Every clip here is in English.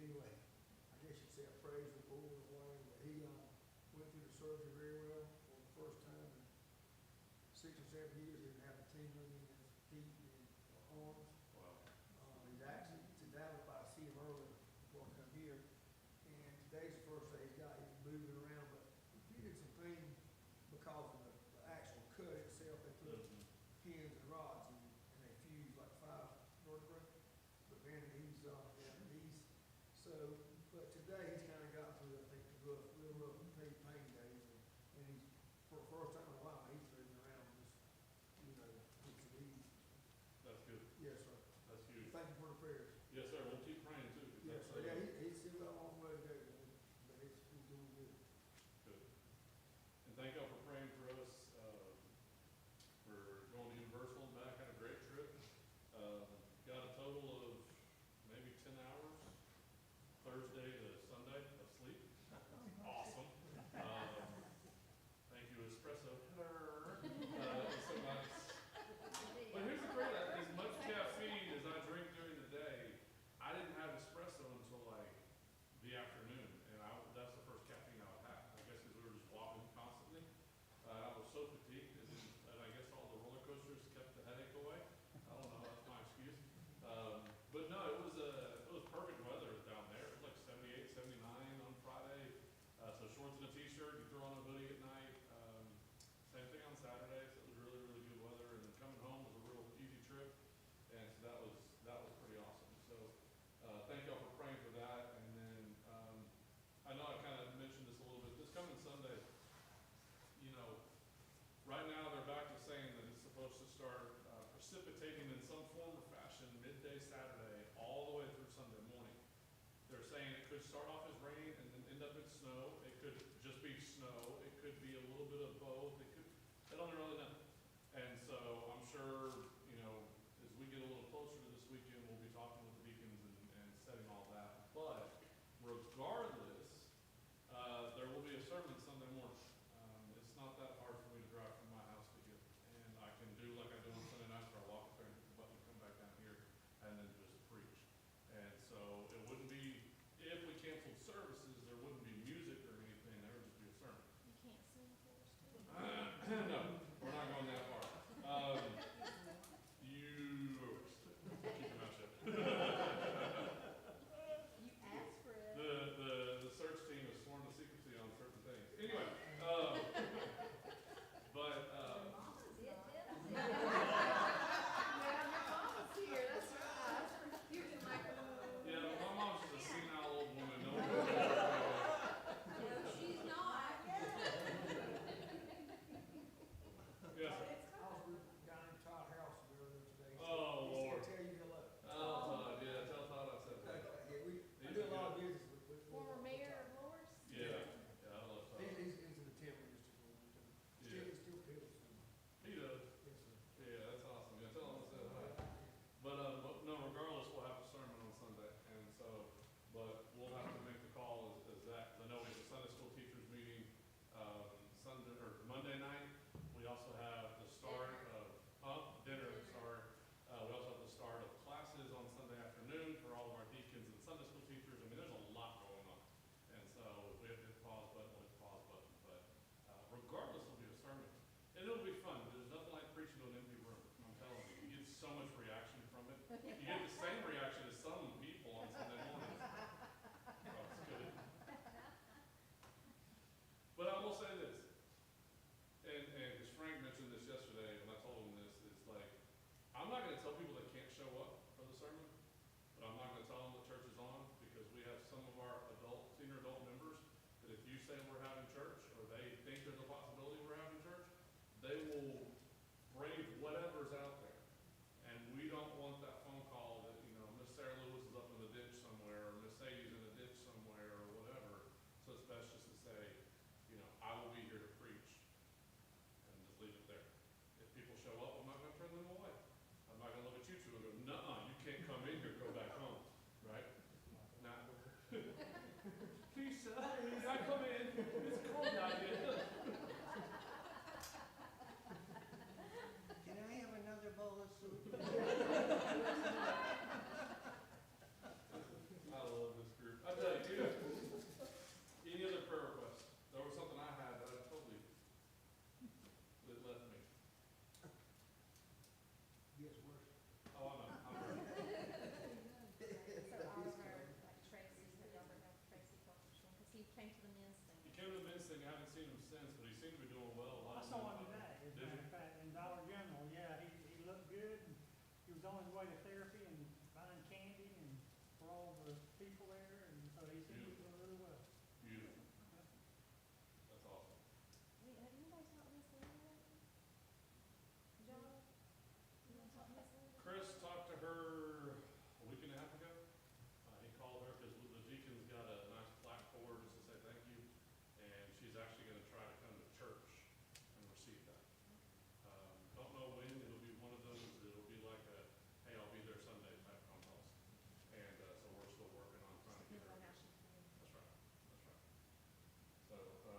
anyway, I guess you'd say a praise report or whatever, but he, went through the surgery very well for the first time in 6 or 7 years. He didn't have a tingle in his feet and his arms. Wow. He's actually, today I was about to see him early before I come here, and today's the first day he's moving around, but he did some things because of the actual cut itself. They put pins and rods and they fused like 5 vertebrae. But man, so, but today he's kind of got through, I think, the real rough pain days, and he's, for the first time in a while, he's moving around just, with some ease. That's good. Yes, sir. That's huge. Thank you for the prayers. Yes, sir. We'll keep praying too. Yes, sir. Yeah, he's still got a long way to go, but he's doing good. Good. And thank y'all for praying for us. We're going to Universal and back. Had a great trip. Got a total of maybe 10 hours, Thursday to Sunday of sleep. Awesome. Thank you, Espresso. It's so nice. But here's the great, as much caffeine as I drink during the day, I didn't have espresso until like the afternoon, and that's the first caffeine I would have. I guess because we were just walking constantly. I was so fatigued, and I guess all the roller coasters kept the headache away. I don't know, that's my excuse. But no, it was perfect weather down there. It was like 78, 79 on Friday. So shorts and a t-shirt, you throw on a hoodie at night. Same thing on Saturday, so it was really, really good weather. And then coming home was a real easy trip. And so that was pretty awesome. So thank y'all for praying for that. And then I know I kind of mentioned this a little bit. This coming Sunday, right now they're back to saying that it's supposed to start precipitating in some form or fashion midday Saturday all the way through Sunday morning. They're saying it could start off as rain and then end up in snow. It could just be snow. It could be a little bit of both. They don't really know. And so I'm sure, as we get a little closer to this weekend, we'll be talking with the deacons and setting all that. But regardless, there will be a sermon Sunday morning. It's not that hard for me to drive from my house to here. And I can do like I do on Sunday nights where I walk up there and hit the button and come back down here and then just preach. And so it wouldn't be, if we canceled services, there wouldn't be music or anything. There would just be a sermon. You can't sing for us, too. No, we're not going that far. You keep your mouth shut. You asked for it. The search team is sworn to secrecy on certain things. Anyway, but Mama's not. Yeah, your mama's here, that's right. Here's the microphone. yeah, my mom's just a senile old woman. No, No, she's not. yes. I was down in Todd House earlier today. So Oh, he Lord. said, tell you hello. Oh, yeah, tell Todd I said that. Yeah, I do a lot of business with Former mayor of Lawrence. Yeah, I love Todd. He's into the timber industry. Yeah. Still pills. He does. Yes, sir. Yeah, that's awesome. Yeah, tell him I said hi. But no, regardless, we'll have a sermon on Sunday, and so, but we'll have to make the call as that. I know we have a Sunday school teachers meeting Sunday or Monday night. We also have the start of dinner. Sorry, we also have the start of classes on Sunday afternoon for all of our deacons and Sunday school teachers. I mean, there's a lot going on, and so if we have to hit the pause button, we'll hit the pause button. But regardless, it'll be a sermon, and it'll be fun. There's nothing like preaching to an empty room. I'm telling you, you get so much reaction from it. You get the same reaction as some people on Sunday mornings. Oh, it's good. But I will say this, and because Frank mentioned this yesterday, and I told him this, it's like, I'm not going to tell people they can't show up for the sermon, but I'm not going to tell them the church is on, because we have some of our senior adult members, that if you say we're having church, or they think there's a possibility we're having church, they will brave whatever's out there. And we don't want that phone call that, Miss Sarah Lewis is up in the ditch somewhere, or Miss Sadie's in the ditch somewhere, or whatever. So it's best just to say, I will be here to preach, and just leave it there. If people show up, I'm not going to turn them away. I'm not going to look at you two and go, nuh-uh, you can't come in here, go back home, right? Not. Please, sir, I come in. It's cold out here. Can I have another bowl of soup? I love this group. seen him since, but he seemed to be doing well. A lot I of saw them, him today, as did a matter you? of fact, in Dollar General, yeah, he looked good, and he was on his way to therapy and buying candy and for all the people there, and so he seemed to be doing really well. Beautiful. That's awesome. Wait, have you guys talked to Miss Linda lately? John? You wanna talk to Miss Linda? Chris talked to her a week and a half ago. He called her because the deacon's got a nice plaque for her just to say thank you. And she's actually gonna try to come to church and receive that. Don't know when, it'll be one of those, it'll be like a, hey, I'll be there Sunday type phone calls. And, so we're still working on trying to get her. Now she's coming. That's right, that's right. So,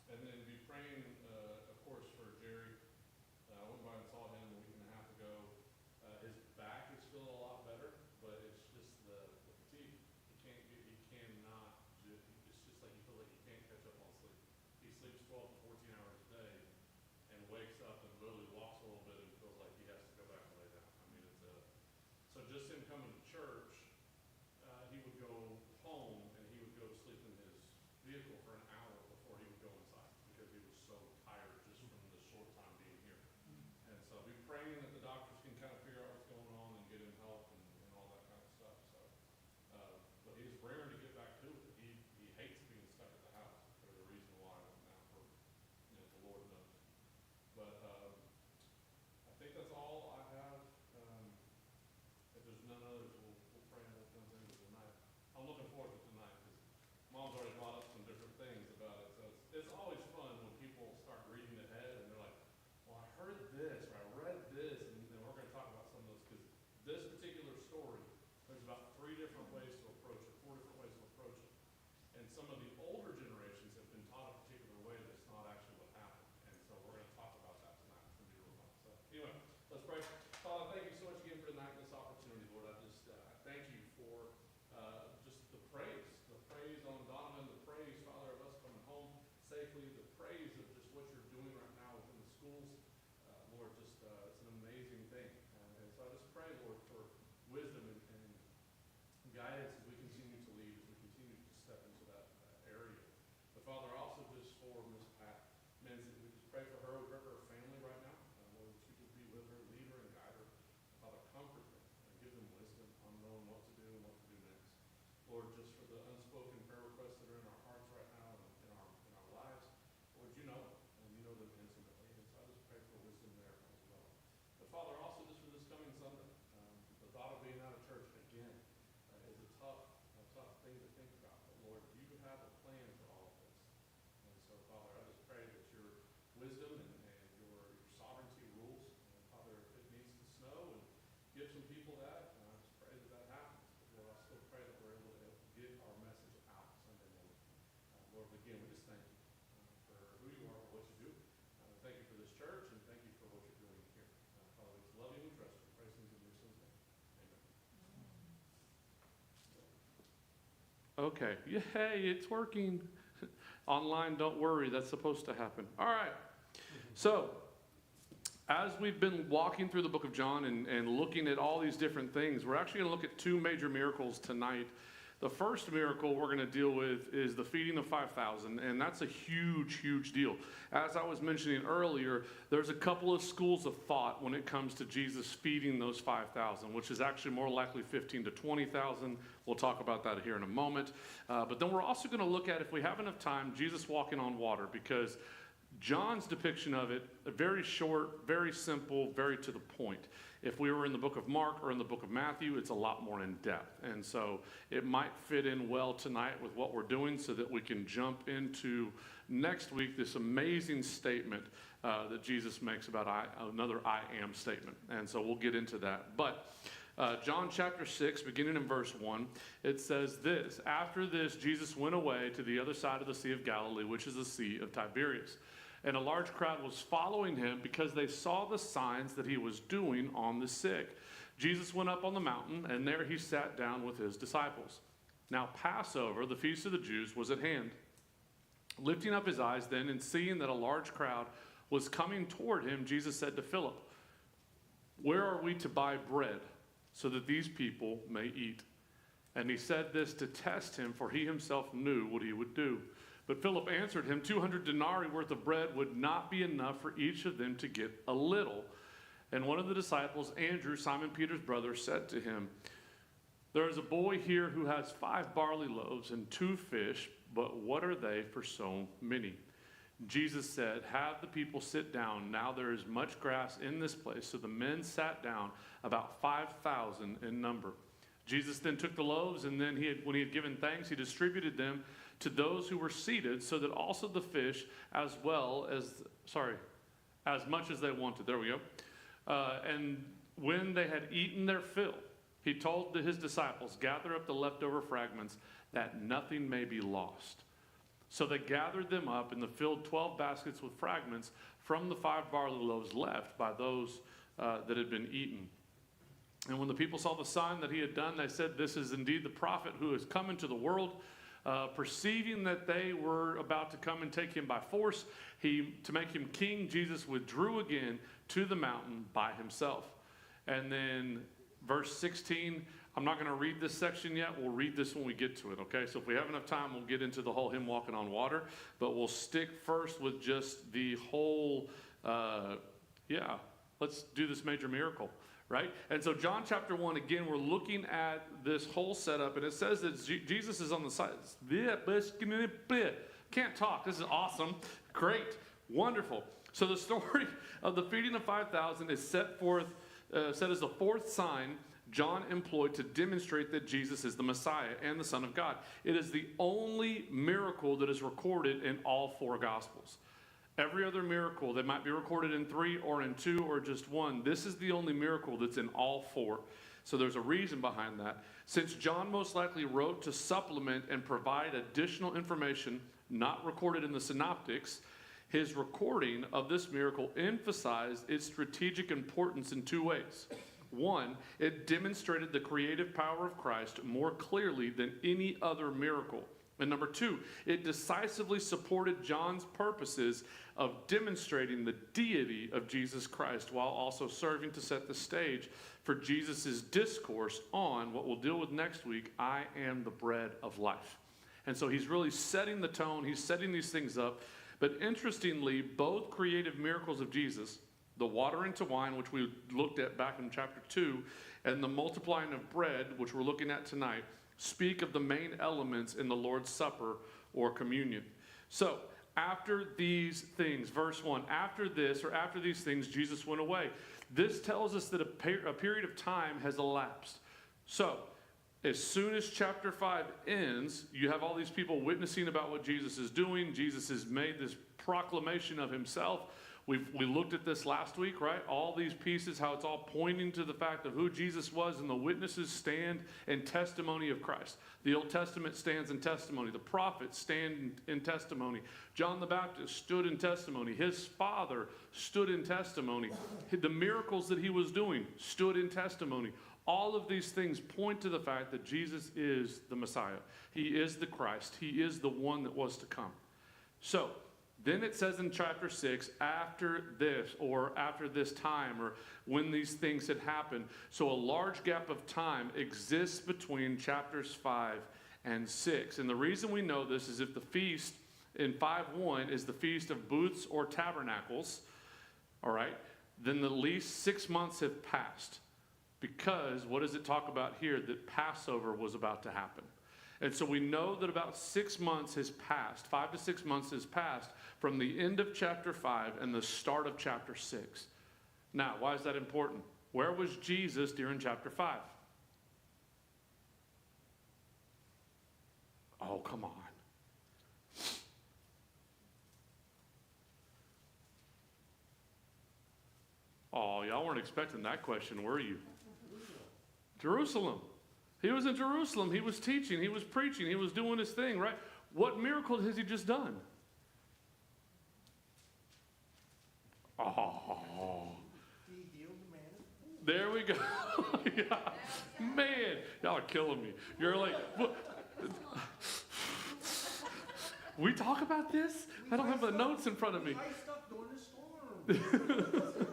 and then be praying, of course, for Jerry. I went by and saw him a week and a half ago. His back is still a lot better, but it's just the fatigue. He cannot, it's just like you feel like you can't catch up on sleep. He sleeps 12 to 14 hours a day and wakes up and literally walks a little bit and feels like he has to go back and lay down. I mean, so just him coming to church, he would go home and he would go to sleep in his vehicle for an hour before he would go inside because he was so tired just from the short time being here. And so be praying that the doctors can kind of figure out what's going on and get him help and all that kind of stuff. So, but he's raring to get back to it. He hates being stuck at the house for the reason why now for, the Lord knows. But, I think that's all I have. If there's none others, we'll pray and we'll jump into tonight. I'm looking forward to tonight because Mom's already brought up some different things about it. So it's always fun when people start reading ahead and they're like, well, I heard this or I read this, and then we're going to talk about some of those because this particular story, there's about 3 different ways to approach it, 4 different ways to approach it. And some of the older generations have been taught a particular way that's not actually what happened. And so we're going to talk about that tonight. It's going to be real fun. So anyway, let's pray. Father, thank you so much again for tonight and this opportunity, Lord. I just I thank you for just the praise on Donovan, the praise, Father, of us coming home safely, the praise of just what you're doing right now within the schools. Lord, just it's an amazing thing. And so I just pray, Lord, for wisdom and guidance as we continue to lead, as we continue to step into that area. But Father, also just for Miss Pat Menzies, we just pray for her, her family right now. Lord, that you could be with her, lead her and guide her. Father, comfort them and give them wisdom on knowing what to do and what to do next. Lord, just for the unspoken prayer requests that are in our hearts right now and in our lives, Lord, you know them and you know them intimately. And so I just pray for wisdom there as well. But Father, also just for this coming Sunday, the thought of being out of church again is a tough thing to think about. But Lord, you have a plan for all of this. And so, Father, I just pray that your wisdom and your sovereignty rules. And Father, if it needs to snow and give some people that, I just pray that that happens. But Lord, I still pray that we're able to get our message out Sunday morning. Lord, again, we just thank you for who you are, what you do. Thank you for this church, and thank you for what you're doing here. Father, we just love you and trust you. Praise things in your son's name. Amen. Okay. Yay, it's working. Online, don't worry, that's supposed to happen. All right. So, as we've been walking through the book of John and looking at all these different things, we're actually going to look at 2 major miracles tonight. The first miracle we're going to deal with is the feeding of 5,000, and that's a huge, huge deal. As I was mentioning earlier, there's a couple of schools of thought when it comes to Jesus feeding those 5,000, which is actually more likely 15 to 20,000. We'll talk about that here in a moment. But then we're also going to look at, if we have enough time, Jesus walking on water, because John's depiction of it, very short, very simple, very to the point. If we were in the book of Mark or in the book of Matthew, it's a lot more in depth. And so it might fit in well tonight with what we're doing so that we can jump into next week this amazing statement that Jesus makes about another I am statement. And so we'll get into that. But John chapter 6, beginning in verse 1, it says this: After this, Jesus went away to the other side of the Sea of Galilee, which is the Sea of Tiberias. And a large crowd was following him because they saw the signs that he was doing on the sick. Jesus went up on the mountain, and there he sat down with his disciples. Now Passover, the feast of the Jews, was at hand. Lifting up his eyes then, and seeing that a large crowd was coming toward him, Jesus said to Philip, "Where are we to buy bread so that these people may eat?" And he said this to test him, for he himself knew what he would do. But Philip answered him, 200 denarii worth of bread would not be enough for each of them to get a little. And one of the disciples, Andrew, Simon Peter's brother, said to him, there is a boy here who has 5 barley loaves and 2 fish, but what are they for so many? Jesus said, have the people sit down. Now there is much grass in this place. So the men sat down, about 5,000 in number. Jesus then took the loaves, and then when he had given thanks, he distributed them to those who were seated, so that also the fish as much as they wanted. There we go. And when they had eaten their fill, he told his disciples, gather up the leftover fragments, that nothing may be lost. So they gathered them up and filled 12 baskets with fragments from the 5 barley loaves left by those that had been eaten. And when the people saw the sign that he had done, they said, this is indeed the prophet who has come into the world. Perceiving that they were about to come and take him by force, to make him king, Jesus withdrew again to the mountain by himself. And then verse 16, I'm not going to read this section yet. We'll read this when we get to it, okay? So if we have enough time, we'll get into the whole him walking on water. But we'll stick first with just the whole, let's do this major miracle, right? And so John chapter 1, again, we're looking at this whole setup. And it says that Jesus is on the side. Can't talk. This is awesome. Great. Wonderful. So the story of the feeding of 5,000 is set as the 4th sign John employed to demonstrate that Jesus is the Messiah and the Son of God. It is the only miracle that is recorded in all 4 Gospels. Every other miracle that might be recorded in 3 or in 2 or just 1, this is the only miracle that's in all 4. So there's a reason behind that. Since John most likely wrote to supplement and provide additional information not recorded in the synoptics, his recording of this miracle emphasized its strategic importance in 2 ways. 1, it demonstrated the creative power of Christ more clearly than any other miracle. And number 2, it decisively supported John's purposes of demonstrating the deity of Jesus Christ while also serving to set the stage for Jesus' discourse on what we'll deal with next week, I am the bread of life. And so he's really setting the tone, he's setting these things up. But interestingly, both creative miracles of Jesus, the water into wine, which we looked at back in chapter 2, and the multiplying of bread, which we're looking at tonight, speak of the main elements in the Lord's Supper or communion. So, after these things, verse 1, after these things, Jesus went away. This tells us that a period of time has elapsed. So, as soon as chapter 5 ends, you have all these people witnessing about what Jesus is doing. Jesus has made this proclamation of himself. We looked at this last week, right? All these pieces, how it's all pointing to the fact of who Jesus was, and the witnesses stand in testimony of Christ. The Old Testament stands in testimony. The prophets stand in testimony. John the Baptist stood in testimony. His father stood in testimony. The miracles that he was doing stood in testimony. All of these things point to the fact that Jesus is the Messiah. He is the Christ. He is the one that was to come. So, then it says in chapter 6, after this time, or when these things had happened. So a large gap of time exists between chapters 5 and 6. And the reason we know this is if the feast in 5:1 is the Feast of Booths or Tabernacles, all right, then at least 6 months have passed. Because what does it talk about here? That Passover was about to happen. And so we know that about 6 months has passed, 5 to 6 months has passed from the end of chapter 5 and the start of chapter 6. Now, why is that important? Where was Jesus during chapter 5? Oh, come on. Oh, y'all weren't expecting that question, were you? Jerusalem. He was in Jerusalem. He was teaching. He was preaching. He was doing his thing, right? What miracle has he just done? Oh. He healed the man. There we go. Yeah. Man, y'all are killing me. You're like, what? We talk about this? I don't have the notes in front of me. I stopped during the storm.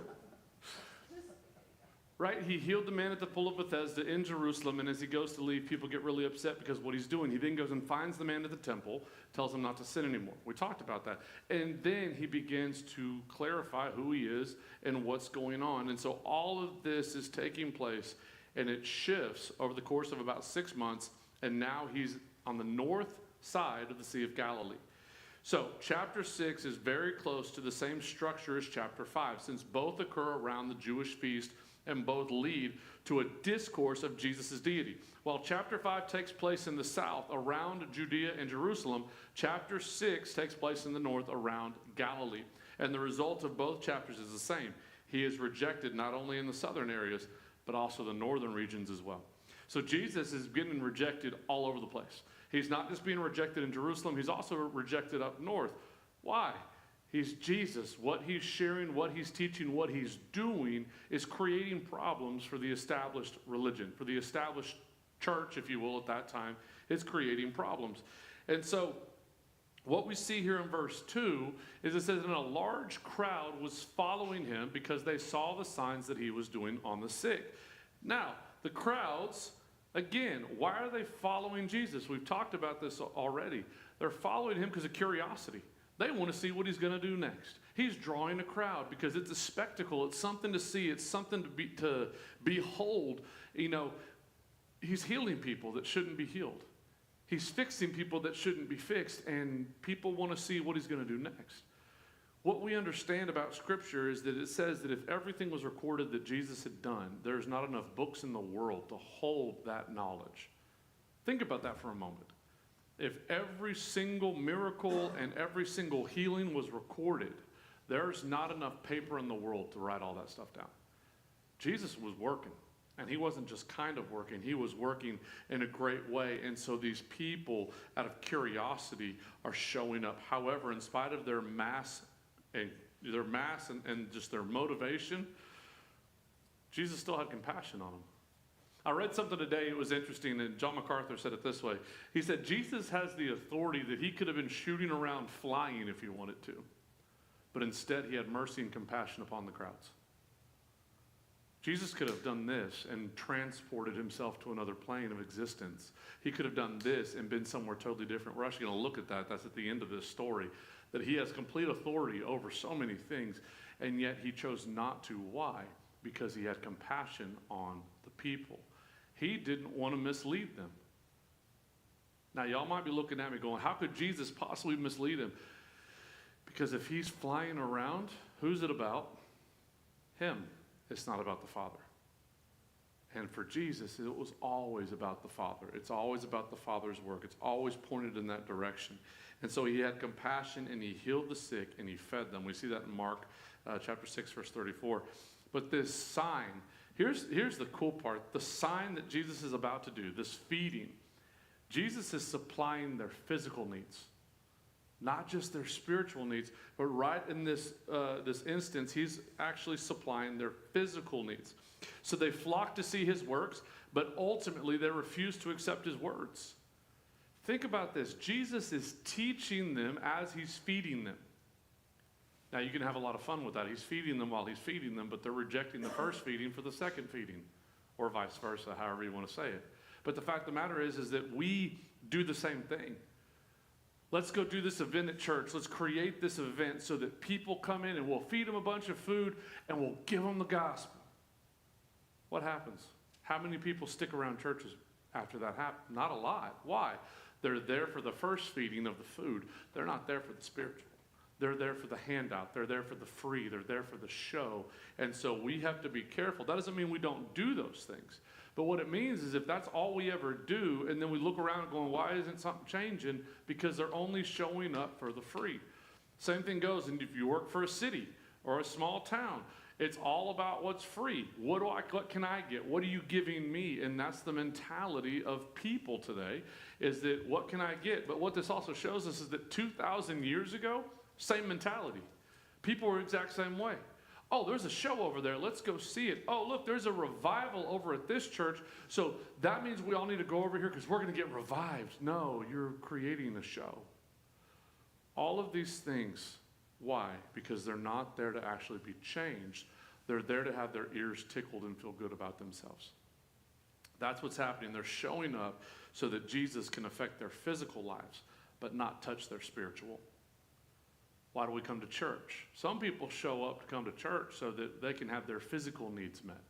right? He healed the man at the pool of Bethesda in Jerusalem, and as he goes to leave, people get really upset because what he's doing. He then goes and finds the man at the temple, tells him not to sin anymore. We talked about that. And then he begins to clarify who he is and what's going on. And so all of this is taking place, and it shifts over the course of about 6 months, and now he's on the north side of the Sea of Galilee. So chapter 6 is very close to the same structure as chapter 5, since both occur around the Jewish feast and both lead to a discourse of Jesus' deity. While chapter 5 takes place in the south around Judea and Jerusalem, chapter 6 takes place in the north around Galilee. And the result of both chapters is the same. He is rejected not only in the southern areas, but also the northern regions as well. So Jesus is getting rejected all over the place. He's not just being rejected in Jerusalem, he's also rejected up north. Why? He's Jesus. What he's sharing, what he's teaching, what he's doing is creating problems for the established religion, for the established church, if you will, at that time. It's creating problems. And so what we see here in verse 2 is it says, and a large crowd was following him because they saw the signs that he was doing on the sick. Now, the crowds, again, why are they following Jesus? We've talked about this already. They're following him because of curiosity. They want to see what he's going to do next. He's drawing a crowd because it's a spectacle. It's something to see. It's something to behold. You know, he's healing people that shouldn't be healed. He's fixing people that shouldn't be fixed, and people want to see what he's going to do next. What we understand about Scripture is that it says that if everything was recorded that Jesus had done, there's not enough books in the world to hold that knowledge. Think about that for a moment. If every single miracle and every single healing was recorded, there's not enough paper in the world to write all that stuff down. Jesus was working, and he wasn't just kind of working. He was working in a great way, and so these people, out of curiosity, are showing up. However, in spite of their mass and just their motivation, Jesus still had compassion on them. I read something today, it was interesting, and John MacArthur said it this way. He said, Jesus has the authority that he could have been shooting around flying if he wanted to, but instead he had mercy and compassion upon the crowds. Jesus could have done this and transported himself to another plane of existence. He could have done this and been somewhere totally different. We're actually going to look at that. That's at the end of this story, that he has complete authority over so many things, and yet he chose not to. Why? Because he had compassion on the people. He didn't want to mislead them. Now, y'all might be looking at me going, how could Jesus possibly mislead him? Because if he's flying around, who's it about? Him. It's not about the Father. And for Jesus, it was always about the Father. It's always about the Father's work. It's always pointed in that direction. And so he had compassion, and he healed the sick, and he fed them. We see that in Mark chapter 6, verse 34. But this sign, here's the cool part. The sign that Jesus is about to do, this feeding, Jesus is supplying their physical needs. Not just their spiritual needs, but right in this instance, he's actually supplying their physical needs. So they flock to see his works, but ultimately they refuse to accept his words. Think about this. Jesus is teaching them as he's feeding them. Now, you can have a lot of fun with that. He's feeding them while he's feeding them, but they're rejecting the first feeding for the second feeding, or vice versa, however you want to say it. But the fact of the matter is that we do the same thing. Let's go do this event at church. Let's create this event so that people come in and we'll feed them a bunch of food and we'll give them the gospel. What happens? How many people stick around churches after that happens? Not a lot. Why? They're there for the first feeding of the food. They're not there for the spiritual. They're there for the handout. They're there for the free. They're there for the show. And so we have to be careful. That doesn't mean we don't do those things. But what it means is if that's all we ever do, and then we look around going, why isn't something changing? Because they're only showing up for the free. Same thing goes, and if you work for a city or a small town, it's all about what's free. What can I get? What are you giving me? And that's the mentality of people today, is that what can I get? But what this also shows us is that 2,000 years ago, same mentality. People were the exact same way. Oh, there's a show over there. Let's go see it. Oh, look, there's a revival over at this church. So that means we all need to go over here because we're going to get revived. No, you're creating a show. All of these things, why? Because they're not there to actually be changed. They're there to have their ears tickled and feel good about themselves. That's what's happening. They're showing up so that Jesus can affect their physical lives, but not touch their spiritual. Why do we come to church? Some people show up to come to church so that they can have their physical needs met.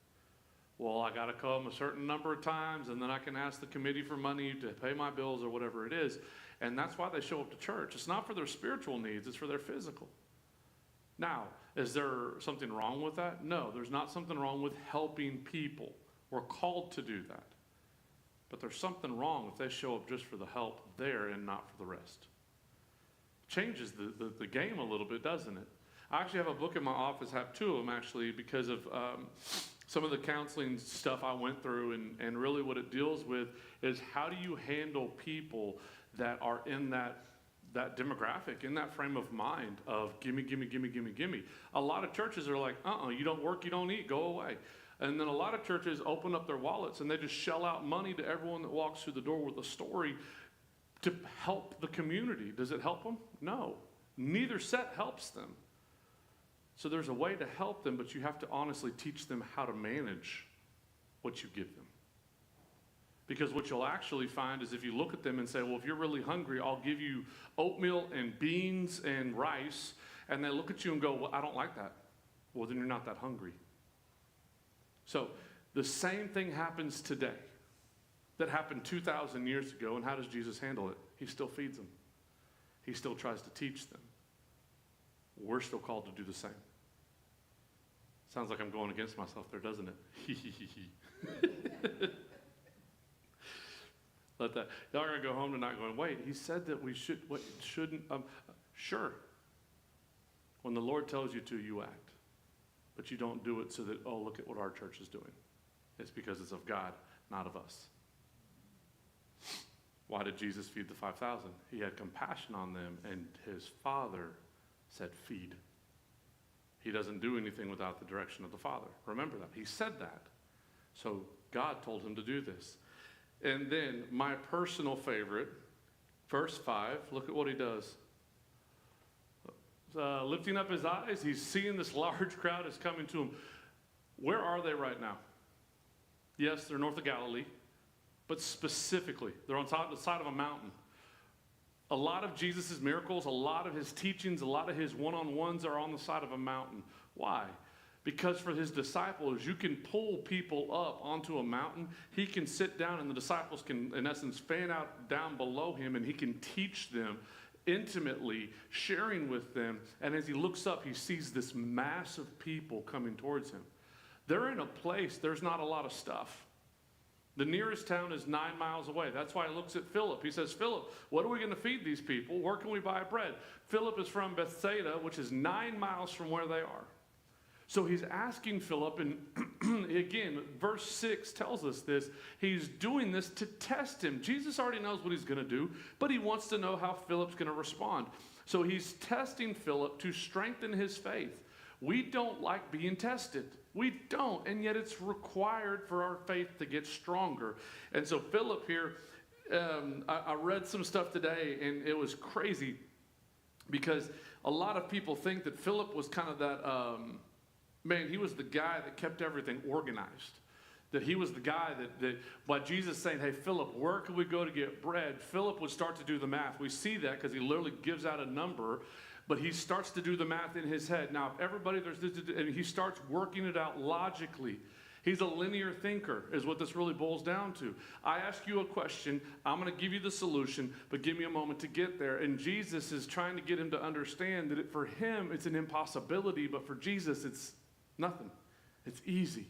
Well, I got to come a certain number of times, and then I can ask the committee for money to pay my bills or whatever it is. And that's why they show up to church. It's not for their spiritual needs, it's for their physical. Now, is there something wrong with that? No, there's not something wrong with helping people. We're called to do that. But there's something wrong if they show up just for the help there and not for the rest. Changes the game a little bit, doesn't it? I actually have a book in my office, I have two of them actually, because of some of the counseling stuff I went through, and really what it deals with is how do you handle people that are in that demographic, in that frame of mind of gimme, gimme, gimme, gimme, gimme. A lot of churches are like, you don't work, you don't eat, go away. And then a lot of churches open up their wallets and they just shell out money to everyone that walks through the door with a story to help the community. Does it help them? No. Neither set helps them. So there's a way to help them, but you have to honestly teach them how to manage what you give them. Because what you'll actually find is if you look at them and say, well, if you're really hungry, I'll give you oatmeal and beans and rice. And they look at you and go, well, I don't like that. Well, then you're not that hungry. So the same thing happens today that happened 2,000 years ago. And how does Jesus handle it? He still feeds them. He still tries to teach them. We're still called to do the same. Sounds like I'm going against myself there, doesn't it? Let that. Y'all are going to go home tonight going, wait, he said that we shouldn't. Sure. When the Lord tells you to, you act. But you don't do it so that, oh, look at what our church is doing. It's because it's of God, not of us. Why did Jesus feed the 5,000? He had compassion on them, and his Father said, feed. He doesn't do anything without the direction of the Father. Remember that. He said that. So God told him to do this. And then my personal favorite, verse 5, look at what he does. Lifting up his eyes, he's seeing this large crowd is coming to him. Where are they right now? Yes, they're north of Galilee, but specifically, they're on the side of a mountain. A lot of Jesus' miracles, a lot of his teachings, a lot of his one-on-ones are on the side of a mountain. Why? Because for his disciples, you can pull people up onto a mountain. He can sit down and the disciples can, in essence, fan out down below him and he can teach them intimately, sharing with them. And as he looks up, he sees this mass of people coming towards him. They're in a place, there's not a lot of stuff. The nearest town is 9 miles away. That's why he looks at Philip. He says, Philip, what are we going to feed these people? Where can we buy bread? Philip is from Bethsaida, which is 9 miles from where they are. So he's asking Philip, and again, verse 6 tells us this. He's doing this to test him. Jesus already knows what he's going to do, but he wants to know how Philip's going to respond. So he's testing Philip to strengthen his faith. We don't like being tested. We don't, and yet it's required for our faith to get stronger. And so Philip here, I read some stuff today, and it was crazy because a lot of people think that Philip was kind of that, he was the guy that kept everything organized. That he was the guy that by Jesus saying, hey, Philip, where can we go to get bread? Philip would start to do the math. We see that because he literally gives out a number, but he starts to do the math in his head. Now, if everybody, and he starts working it out logically. He's a linear thinker, is what this really boils down to. I ask you a question, I'm going to give you the solution, but give me a moment to get there. And Jesus is trying to get him to understand that for him, it's an impossibility, but for Jesus, it's nothing. It's easy.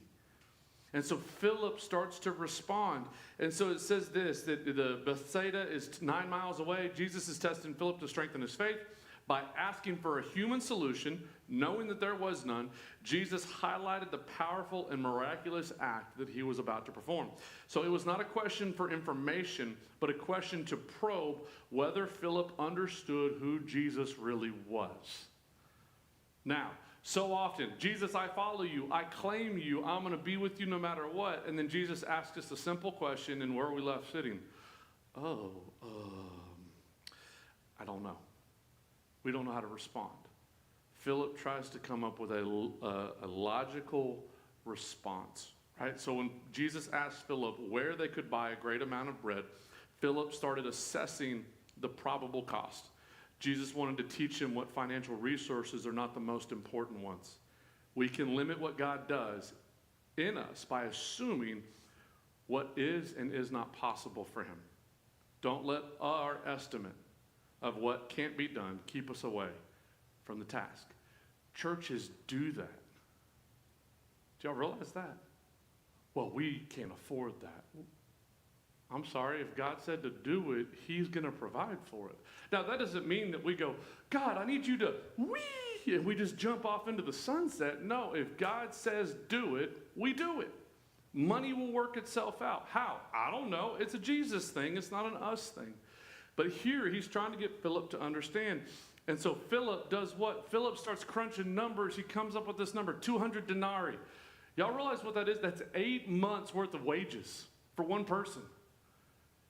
And so Philip starts to respond. And so it says this, that the Bethsaida is 9 miles away. Jesus is testing Philip to strengthen his faith. By asking for a human solution, knowing that there was none, Jesus highlighted the powerful and miraculous act that he was about to perform. So it was not a question for information, but a question to probe whether Philip understood who Jesus really was. Now, so often, Jesus, I follow you, I claim you, I'm going to be with you no matter what. And then Jesus asked us a simple question, and where are we left sitting? I don't know. We don't know how to respond. Philip tries to come up with a logical response, right? So when Jesus asked Philip where they could buy a great amount of bread, Philip started assessing the probable cost. Jesus wanted to teach him what financial resources are not the most important ones. We can limit what God does in us by assuming what is and is not possible for him. Don't let our estimate of what can't be done keep us away from the task. Churches do that. Do y'all realize that? Well, we can't afford that. I'm sorry, if God said to do it, he's going to provide for it. Now, that doesn't mean that we go, God, I need you to whee, and we just jump off into the sunset. No, if God says do it, we do it. Money will work itself out. How? I don't know. It's a Jesus thing. It's not an us thing. But here, he's trying to get Philip to understand. And so Philip does what? Philip starts crunching numbers. He comes up with this number, 200 denarii. Y'all realize what that is? That's 8 months worth of wages for one person.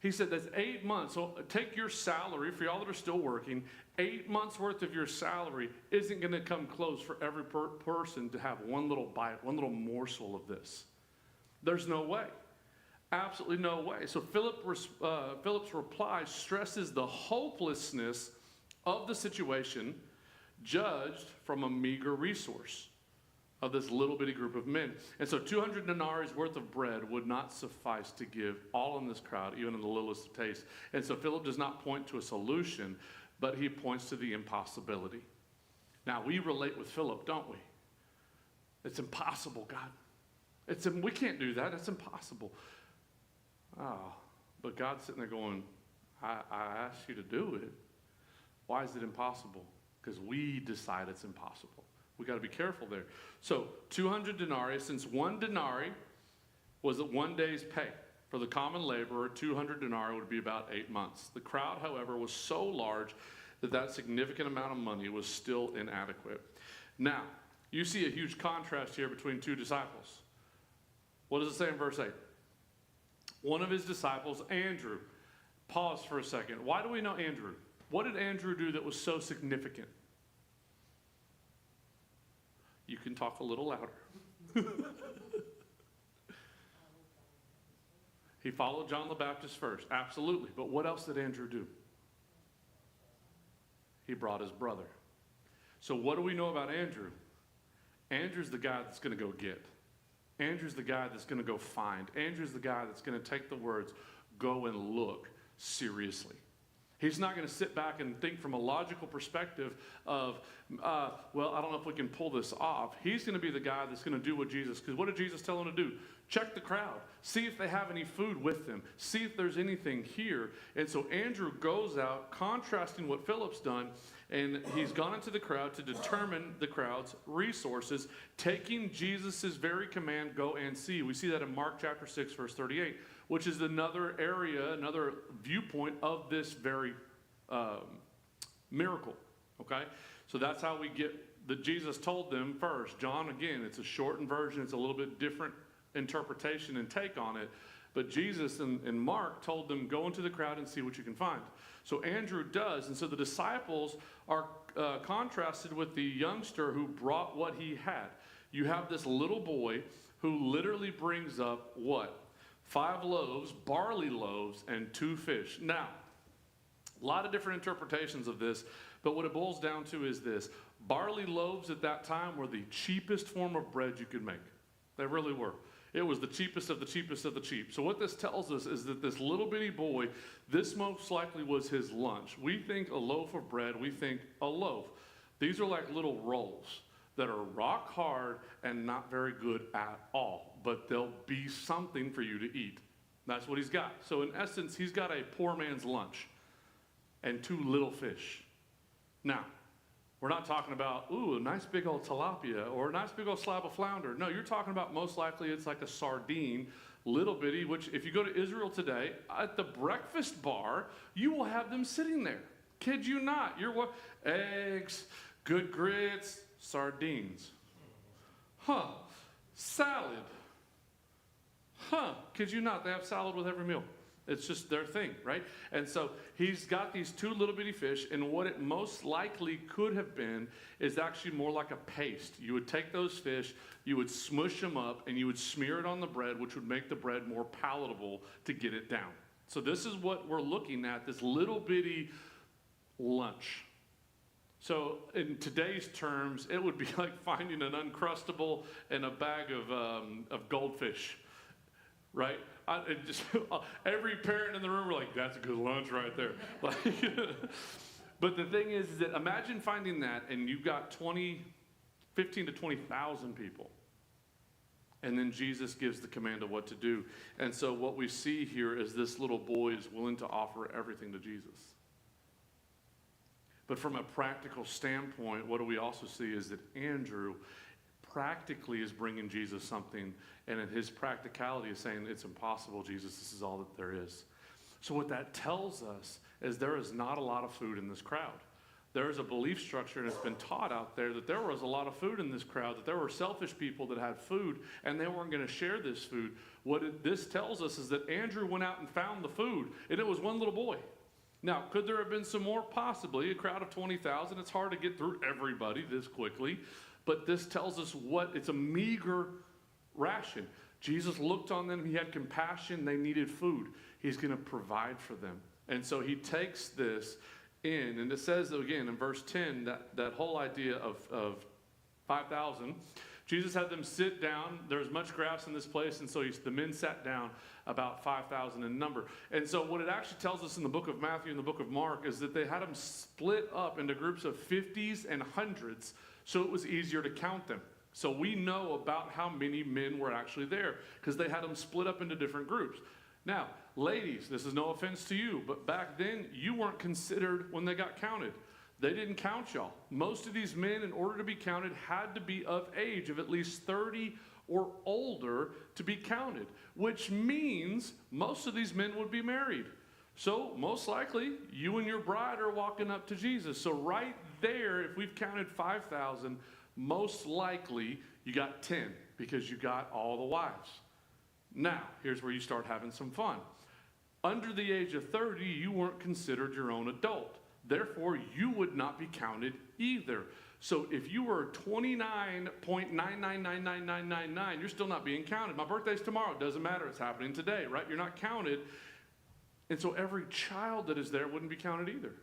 He said that's 8 months. So take your salary, for y'all that are still working, 8 months worth of your salary isn't going to come close for every person to have one little bite, one little morsel of this. There's no way. Absolutely no way. So Philip's reply stresses the hopelessness of the situation judged from a meager resource of this little bitty group of men. And so 200 denarii worth of bread would not suffice to give all in this crowd, even in the littlest of taste. And so Philip does not point to a solution, but he points to the impossibility. Now, we relate with Philip, don't we? It's impossible, God. We can't do that. It's impossible. Oh, but God's sitting there going, I asked you to do it. Why is it impossible? Because we decide it's impossible. We got to be careful there. So 200 denarii, since 1 denarii was 1 day's pay. For the common laborer, 200 denarii would be about 8 months. The crowd, however, was so large that that significant amount of money was still inadequate. Now, you see a huge contrast here between 2 disciples. What does it say in verse 8? One of his disciples, Andrew. Pause for a second. Why do we know Andrew? What did Andrew do that was so significant? You can talk a little louder. He followed John the Baptist first. Absolutely. But what else did Andrew do? He brought his brother. So what do we know about Andrew? Andrew's the guy that's going to go get. Andrew's the guy that's going to go find. Andrew's the guy that's going to take the words, go and look seriously. He's not going to sit back and think from a logical perspective of, well, I don't know if we can pull this off. He's going to be the guy that's going to do what Jesus, because what did Jesus tell him to do? Check the crowd. See if they have any food with them. See if there's anything here. And so Andrew goes out, contrasting what Philip's done, and he's gone into the crowd to determine the crowd's resources, taking Jesus' very command, go and see. We see that in Mark chapter 6, verse 38, which is another area, another viewpoint of this very miracle, okay? So that's how we get that Jesus told them first. John, again, it's a shortened version. It's a little bit different interpretation and take on it. But Jesus and Mark told them, go into the crowd and see what you can find. So Andrew does. And so the disciples are contrasted with the youngster who brought what he had. You have this little boy who literally brings up what? 5 loaves, barley loaves, and 2 fish. Now, a lot of different interpretations of this, but what it boils down to is this. Barley loaves at that time were the cheapest form of bread you could make. They really were. It was the cheapest of the cheapest of the cheap. So what this tells us is that this little bitty boy, this most likely was his lunch. We think a loaf of bread, we think a loaf. These are like little rolls that are rock hard and not very good at all, but they'll be something for you to eat. That's what he's got. So in essence, he's got a poor man's lunch and 2 little fish. Now, we're not talking about, ooh, a nice big old tilapia or a nice big old slab of flounder. No, you're talking about most likely it's like a sardine, little bitty, which if you go to Israel today, at the breakfast bar, you will have them sitting there. Kid you not. You're what? Eggs, good grits, sardines. Salad. Kid you not. They have salad with every meal. It's just their thing, right? And so he's got these two little bitty fish, and what it most likely could have been is actually more like a paste. You would take those fish, you would smush them up, and you would smear it on the bread, which would make the bread more palatable to get it down. So this is what we're looking at, this little bitty lunch. So in today's terms, it would be like finding an Uncrustable and a bag of goldfish, right? Every parent in the room were like, that's a good lunch right there. Like, but the thing is that imagine finding that and you've got 15 to 20,000 people. And then Jesus gives the command of what to do. And so what we see here is this little boy is willing to offer everything to Jesus. But from a practical standpoint, what do we also see is that Andrew practically is bringing Jesus something, and in his practicality is saying, it's impossible, Jesus, this is all that there is. So what that tells us is there is not a lot of food in this crowd. There is a belief structure, and it's been taught out there that there was a lot of food in this crowd, that there were selfish people that had food, and they weren't going to share this food. This tells us is that Andrew went out and found the food, and it was one little boy. Now, could there have been some more? Possibly. A crowd of 20,000. It's hard to get through everybody this quickly. But this tells us it's a meager ration. Jesus looked on them. He had compassion. They needed food. He's going to provide for them. And so he takes this in. And it says, again, in verse 10, that whole idea of 5,000. Jesus had them sit down. There's much grass in this place, and so the men sat down, about 5,000 in number. And so what it actually tells us in the book of Matthew and the book of Mark is that they had them split up into groups of 50s and 100s, so it was easier to count them. So we know about how many men were actually there, because they had them split up into different groups. Now, ladies, this is no offense to you, but back then, you weren't considered when they got counted. They didn't count y'all. Most of these men, in order to be counted, had to be of age of at least 30 or older to be counted, which means most of these men would be married. So most likely, you and your bride are walking up to Jesus. So right there, if we've counted 5,000, most likely you got 10 because you got all the wives. Now, here's where you start having some fun. Under the age of 30, you weren't considered your own adult. Therefore, you would not be counted either. So if you were 29.9999999, you're still not being counted. My birthday's tomorrow. It doesn't matter. It's happening today, right? You're not counted. And so every child that is there wouldn't be counted either.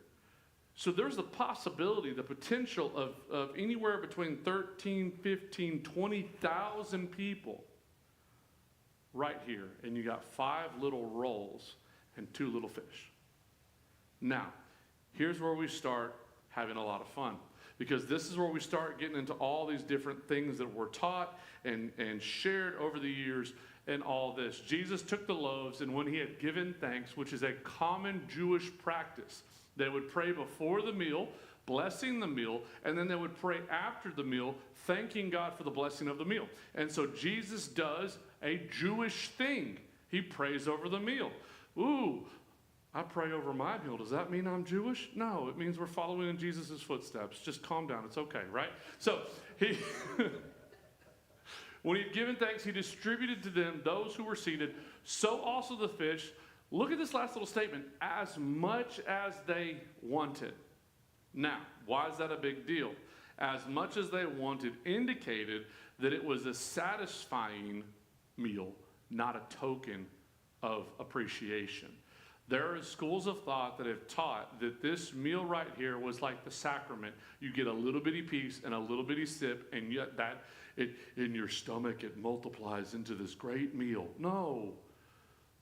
So there's the possibility, the potential of anywhere between 13, 15, 20,000 people right here. And you got 5 little rolls and 2 little fish. Now, here's where we start having a lot of fun, because this is where we start getting into all these different things that were taught and shared over the years and all this. Jesus took the loaves, and when he had given thanks, which is a common Jewish practice, they would pray before the meal, blessing the meal, and then they would pray after the meal, thanking God for the blessing of the meal. And so Jesus does a Jewish thing. He prays over the meal. Ooh, I pray over my meal. Does that mean I'm Jewish? No, it means we're following in Jesus' footsteps. Just calm down. It's okay, right? So he, when he had given thanks, he distributed to them, those who were seated, so also the fish. Look at this last little statement, as much as they wanted. Now, why is that a big deal? As much as they wanted indicated that it was a satisfying meal, not a token of appreciation. There are schools of thought that have taught that this meal right here was like the sacrament. You get a little bitty piece and a little bitty sip, and yet in your stomach it multiplies into this great meal. No.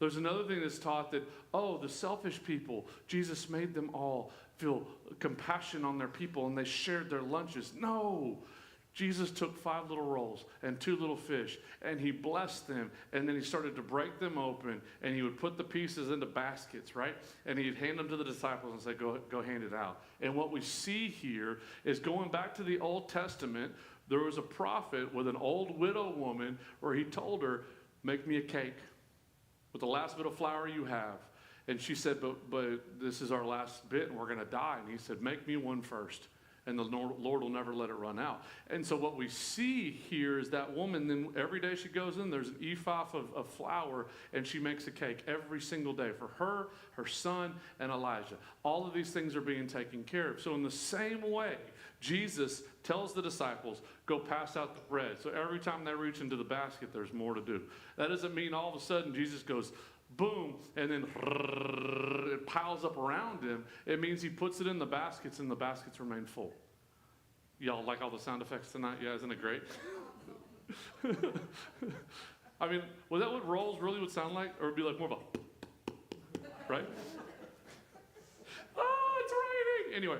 There's another thing that's taught that, the selfish people, Jesus made them all feel compassion on their people and they shared their lunches. No. Jesus took 5 little rolls and 2 little fish, and he blessed them, and then he started to break them open, and he would put the pieces into baskets, right? And he'd hand them to the disciples and say, go hand it out. And what we see here is going back to the Old Testament, there was a prophet with an old widow woman where he told her, make me a cake with the last bit of flour you have. And she said, but this is our last bit, and we're going to die. And he said, make me one first. and the Lord will never let it run out. And so what we see here is that woman, then every day she goes in, there's an ephah of flour, and she makes a cake every single day for her, her son, and Elijah. All of these things are being taken care of. So in the same way, Jesus tells the disciples, go pass out the bread. So every time they reach into the basket, there's more to do. That doesn't mean all of a sudden Jesus goes, boom, and then it piles up around him. It means he puts it in the baskets, and the baskets remain full. Y'all like all the sound effects tonight? Yeah, isn't it great? I mean, was that what rolls really would sound like? Or would it be like more of a, right? Oh, it's raining! Anyway.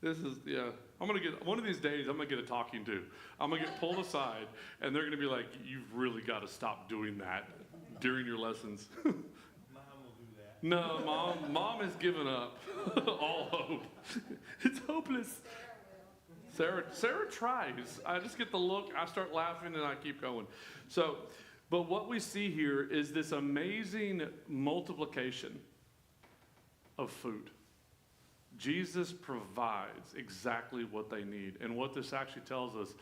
This is, yeah. I'm going to get, one of these days, I'm going to get a talking to. I'm going to get pulled aside, and they're going to be like, you've really got to stop doing that during your lessons. Mom will do that. No, Mom has given up all hope. It's hopeless. Sarah tries. I just get the look, I start laughing, and I keep going. So, but what we see here is this amazing multiplication of food. Jesus provides exactly what they need. And what this actually tells us,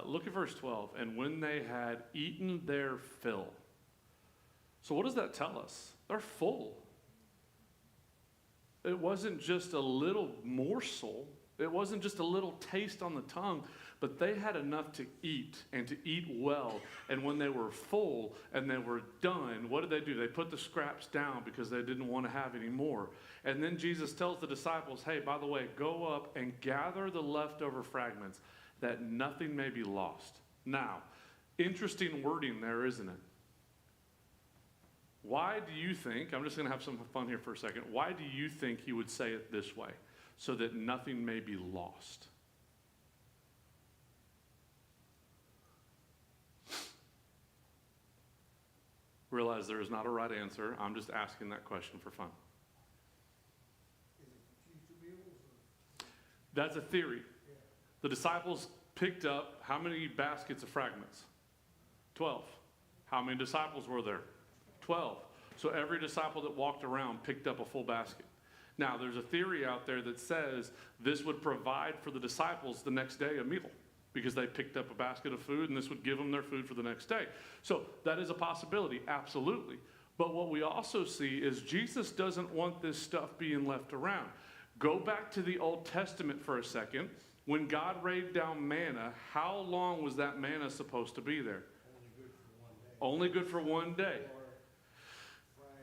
look at verse 12. And when they had eaten their fill. So what does that tell us? They're full. It wasn't just a little morsel. It wasn't just a little taste on the tongue. But they had enough to eat, and to eat well. And when they were full and they were done, what did they do? They put the scraps down because they didn't want to have any more. And then Jesus tells the disciples, hey, by the way, go up and gather the leftover fragments that nothing may be lost. Now, interesting wording there, isn't it? Why do you think, I'm just going to have some fun here for a second. Why do you think he would say it this way? So that nothing may be lost. Realize there is not a right answer. I'm just asking that question for fun. Is it future meals or? That's a theory. Yeah. The disciples picked up how many baskets of fragments? 12. How many disciples were there? 12. So every disciple that walked around picked up a full basket. Now, there's a theory out there that says this would provide for the disciples the next day a meal, because they picked up a basket of food, and this would give them their food for the next day. So that is a possibility, absolutely. But what we also see is Jesus doesn't want this stuff being left around. Go back to the Old Testament for a second. When God rained down manna, how long was that manna supposed to be there? Only good for one day. Only good for one day. Or Friday.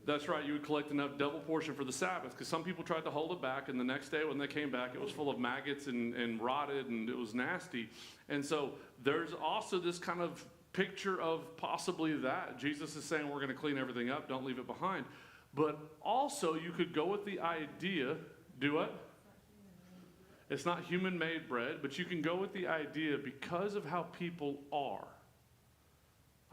That's right, you would collect enough double portion for the Sabbath, because some people tried to hold it back, and the next day when they came back, it was full of maggots and rotted, and it was nasty. And so there's also this kind of picture of possibly that. Jesus is saying we're going to clean everything up, don't leave it behind. But also you could go with the idea, do what? It's not human-made bread, but you can go with the idea because of how people are.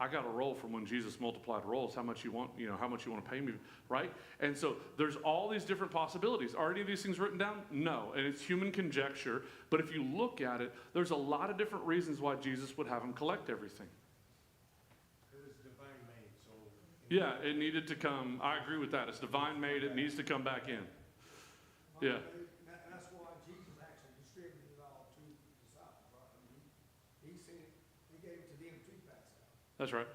I got a roll from when Jesus multiplied rolls. How much you want, how much you want to pay me, right? And so there's all these different possibilities. Are any of these things written down? No, and it's human conjecture. But if you look at it, there's a lot of different reasons why Jesus would have them collect everything. It was divine made, so. Yeah, it needed to come. I agree with that. It's divine made. It needs to come back in. Yeah. That's why Jesus actually distributed it all to the disciples, right? I mean, he said, he gave it to them to pass out. That's right.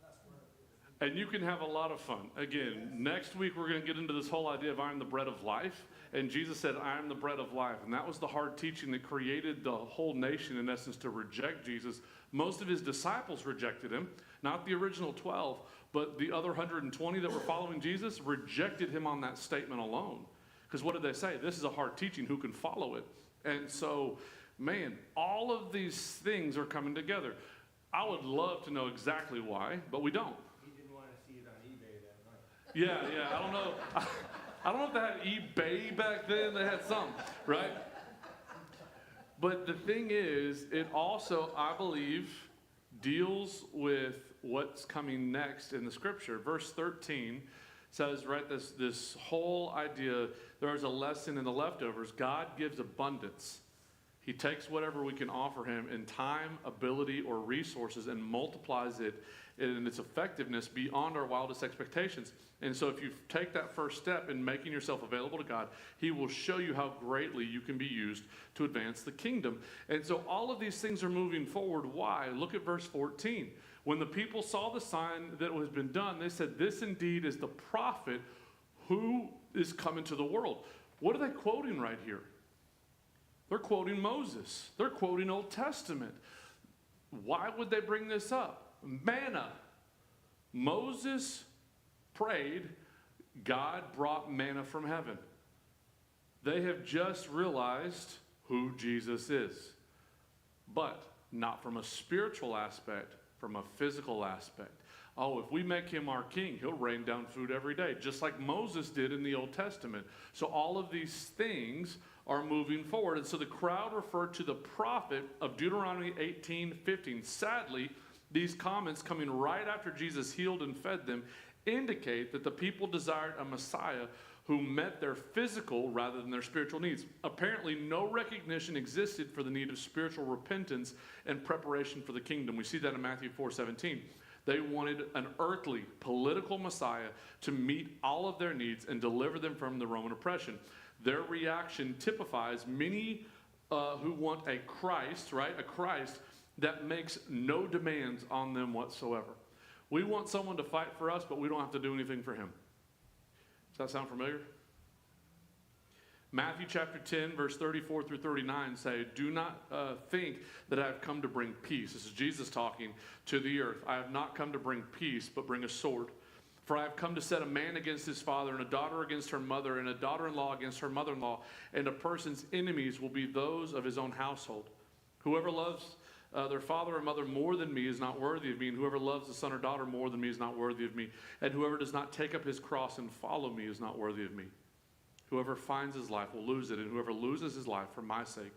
That's where it is. And you can have a lot of fun. Again, next week we're going to get into this whole idea of I am the bread of life. And Jesus said, I am the bread of life. And that was the hard teaching that created the whole nation, in essence, to reject Jesus. Most of his disciples rejected him. Not the original 12, but the other 120 that were following Jesus rejected him on that statement alone. Because what did they say? This is a hard teaching. Who can follow it? And so, man, all of these things are coming together. I would love to know exactly why, but we don't. He didn't want to see it on eBay that night. Yeah, I don't know. I don't know if they had eBay back then. They had some, right? But the thing is, it also, I believe, deals with what's coming next in the scripture. Verse 13 says, right, this whole idea, there's a lesson in the leftovers. God gives abundance. He takes whatever we can offer him in time, ability, or resources and multiplies it in its effectiveness beyond our wildest expectations. And so if you take that first step in making yourself available to God, he will show you how greatly you can be used to advance the kingdom. And so all of these things are moving forward. Why? Look at verse 14. When the people saw the sign that has been done, they said, this indeed is the prophet who is coming to the world. What are they quoting right here? They're quoting Moses. They're quoting Old Testament. Why would they bring this up? Manna. Moses prayed, God brought manna from heaven. They have just realized who Jesus is. But not from a spiritual aspect, from a physical aspect. Oh, if we make him our king, he'll rain down food every day, just like Moses did in the Old Testament. So all of these things are moving forward. And so the crowd referred to the prophet of Deuteronomy 18:15. Sadly, these comments coming right after Jesus healed and fed them indicate that the people desired a Messiah who met their physical rather than their spiritual needs. Apparently, no recognition existed for the need of spiritual repentance and preparation for the kingdom. We see that in Matthew 4:17. They wanted an earthly, political Messiah to meet all of their needs and deliver them from the Roman oppression. Their reaction typifies many who want a Christ, right? A Christ that makes no demands on them whatsoever. We want someone to fight for us, but we don't have to do anything for him. Does that sound familiar? Matthew chapter 10, verse 34 through 39 say, do not think that I have come to bring peace. This is Jesus talking to the earth. I have not come to bring peace, but bring a sword. For I have come to set a man against his father, and a daughter against her mother, and a daughter-in-law against her mother-in-law, and a person's enemies will be those of his own household. Whoever loves their father or mother more than me is not worthy of me, and whoever loves the son or daughter more than me is not worthy of me. And whoever does not take up his cross and follow me is not worthy of me. Whoever finds his life will lose it, and whoever loses his life for my sake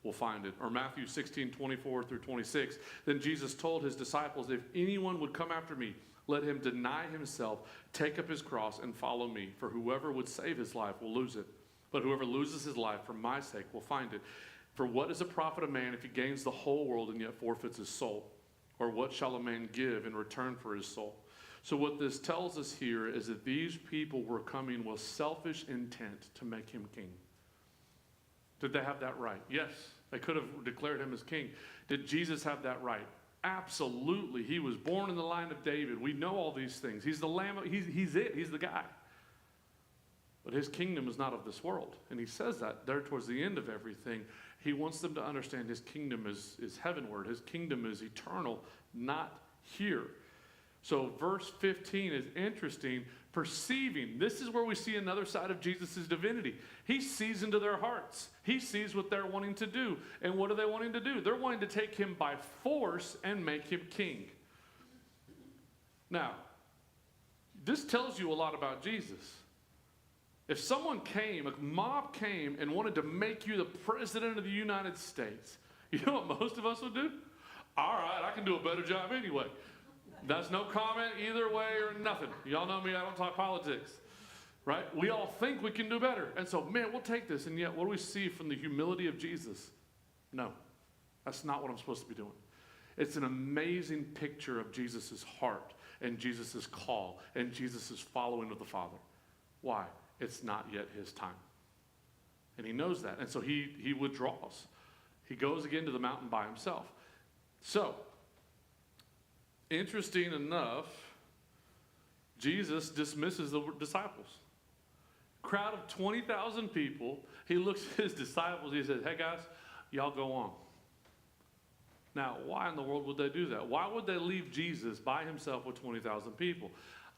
will find it. Or Matthew 16:24 through 26. Then Jesus told his disciples, if anyone would come after me, let him deny himself, take up his cross, and follow me. For whoever would save his life will lose it. But whoever loses his life for my sake will find it. For what is a profit of man if he gains the whole world and yet forfeits his soul? Or what shall a man give in return for his soul? So what this tells us here is that these people were coming with selfish intent to make him king. Did they have that right? Yes, they could have declared him as king. Did Jesus have that right? Absolutely. He was born in the line of David. We know all these things. He's the lamb. He's it. He's the guy. But his kingdom is not of this world. And he says that there towards the end of everything. He wants them to understand his kingdom is heavenward. His kingdom is eternal, not here. So verse 15 is interesting. Perceiving. This is where we see another side of Jesus' divinity. He sees into their hearts. He sees what they're wanting to do. And what are they wanting to do? They're wanting to take him by force and make him king. Now, this tells you a lot about Jesus. If someone came, a mob came and wanted to make you the president of the United States, you know what most of us would do? All right, I can do a better job anyway. That's no comment either way or nothing. Y'all know me, I don't talk politics. Right? We all think we can do better. And so, man, we'll take this. And yet, what do we see from the humility of Jesus? No, that's not what I'm supposed to be doing. It's an amazing picture of Jesus' heart and Jesus' call and Jesus' following of the Father. Why? It's not yet his time. And he knows that. And so he withdraws. He goes again to the mountain by himself. So, interesting enough, Jesus dismisses the disciples. Crowd of 20,000 people. He looks at his disciples. He says, hey guys, y'all go on. Now, why in the world would they do that? Why would they leave Jesus by himself with 20,000 people?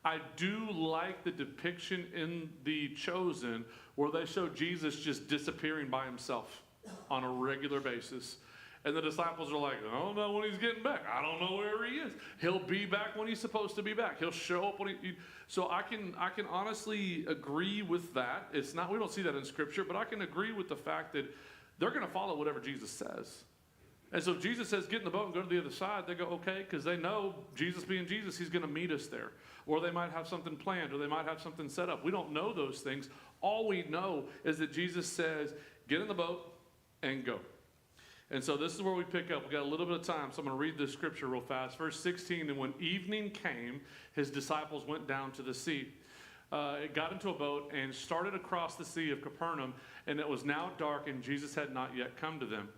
I do like the depiction in The Chosen where they show Jesus just disappearing by himself on a regular basis. And the disciples are like, I don't know when he's getting back. I don't know where he is. He'll be back when he's supposed to be back. He'll show up when he. So I can honestly agree with that. It's not, we don't see that in Scripture, but I can agree with the fact that they're going to follow whatever Jesus says. And so if Jesus says, get in the boat and go to the other side, they go, okay, because they know Jesus being Jesus, he's going to meet us there. Or they might have something planned, or they might have something set up. We don't know those things. All we know is that Jesus says, get in the boat and go. And so this is where we pick up. We got a little bit of time, so I'm going to read this scripture real fast. Verse 16, and when evening came, his disciples went down to the sea. It got into a boat and started across the sea of Capernaum, and it was now dark, and Jesus had not yet come to them.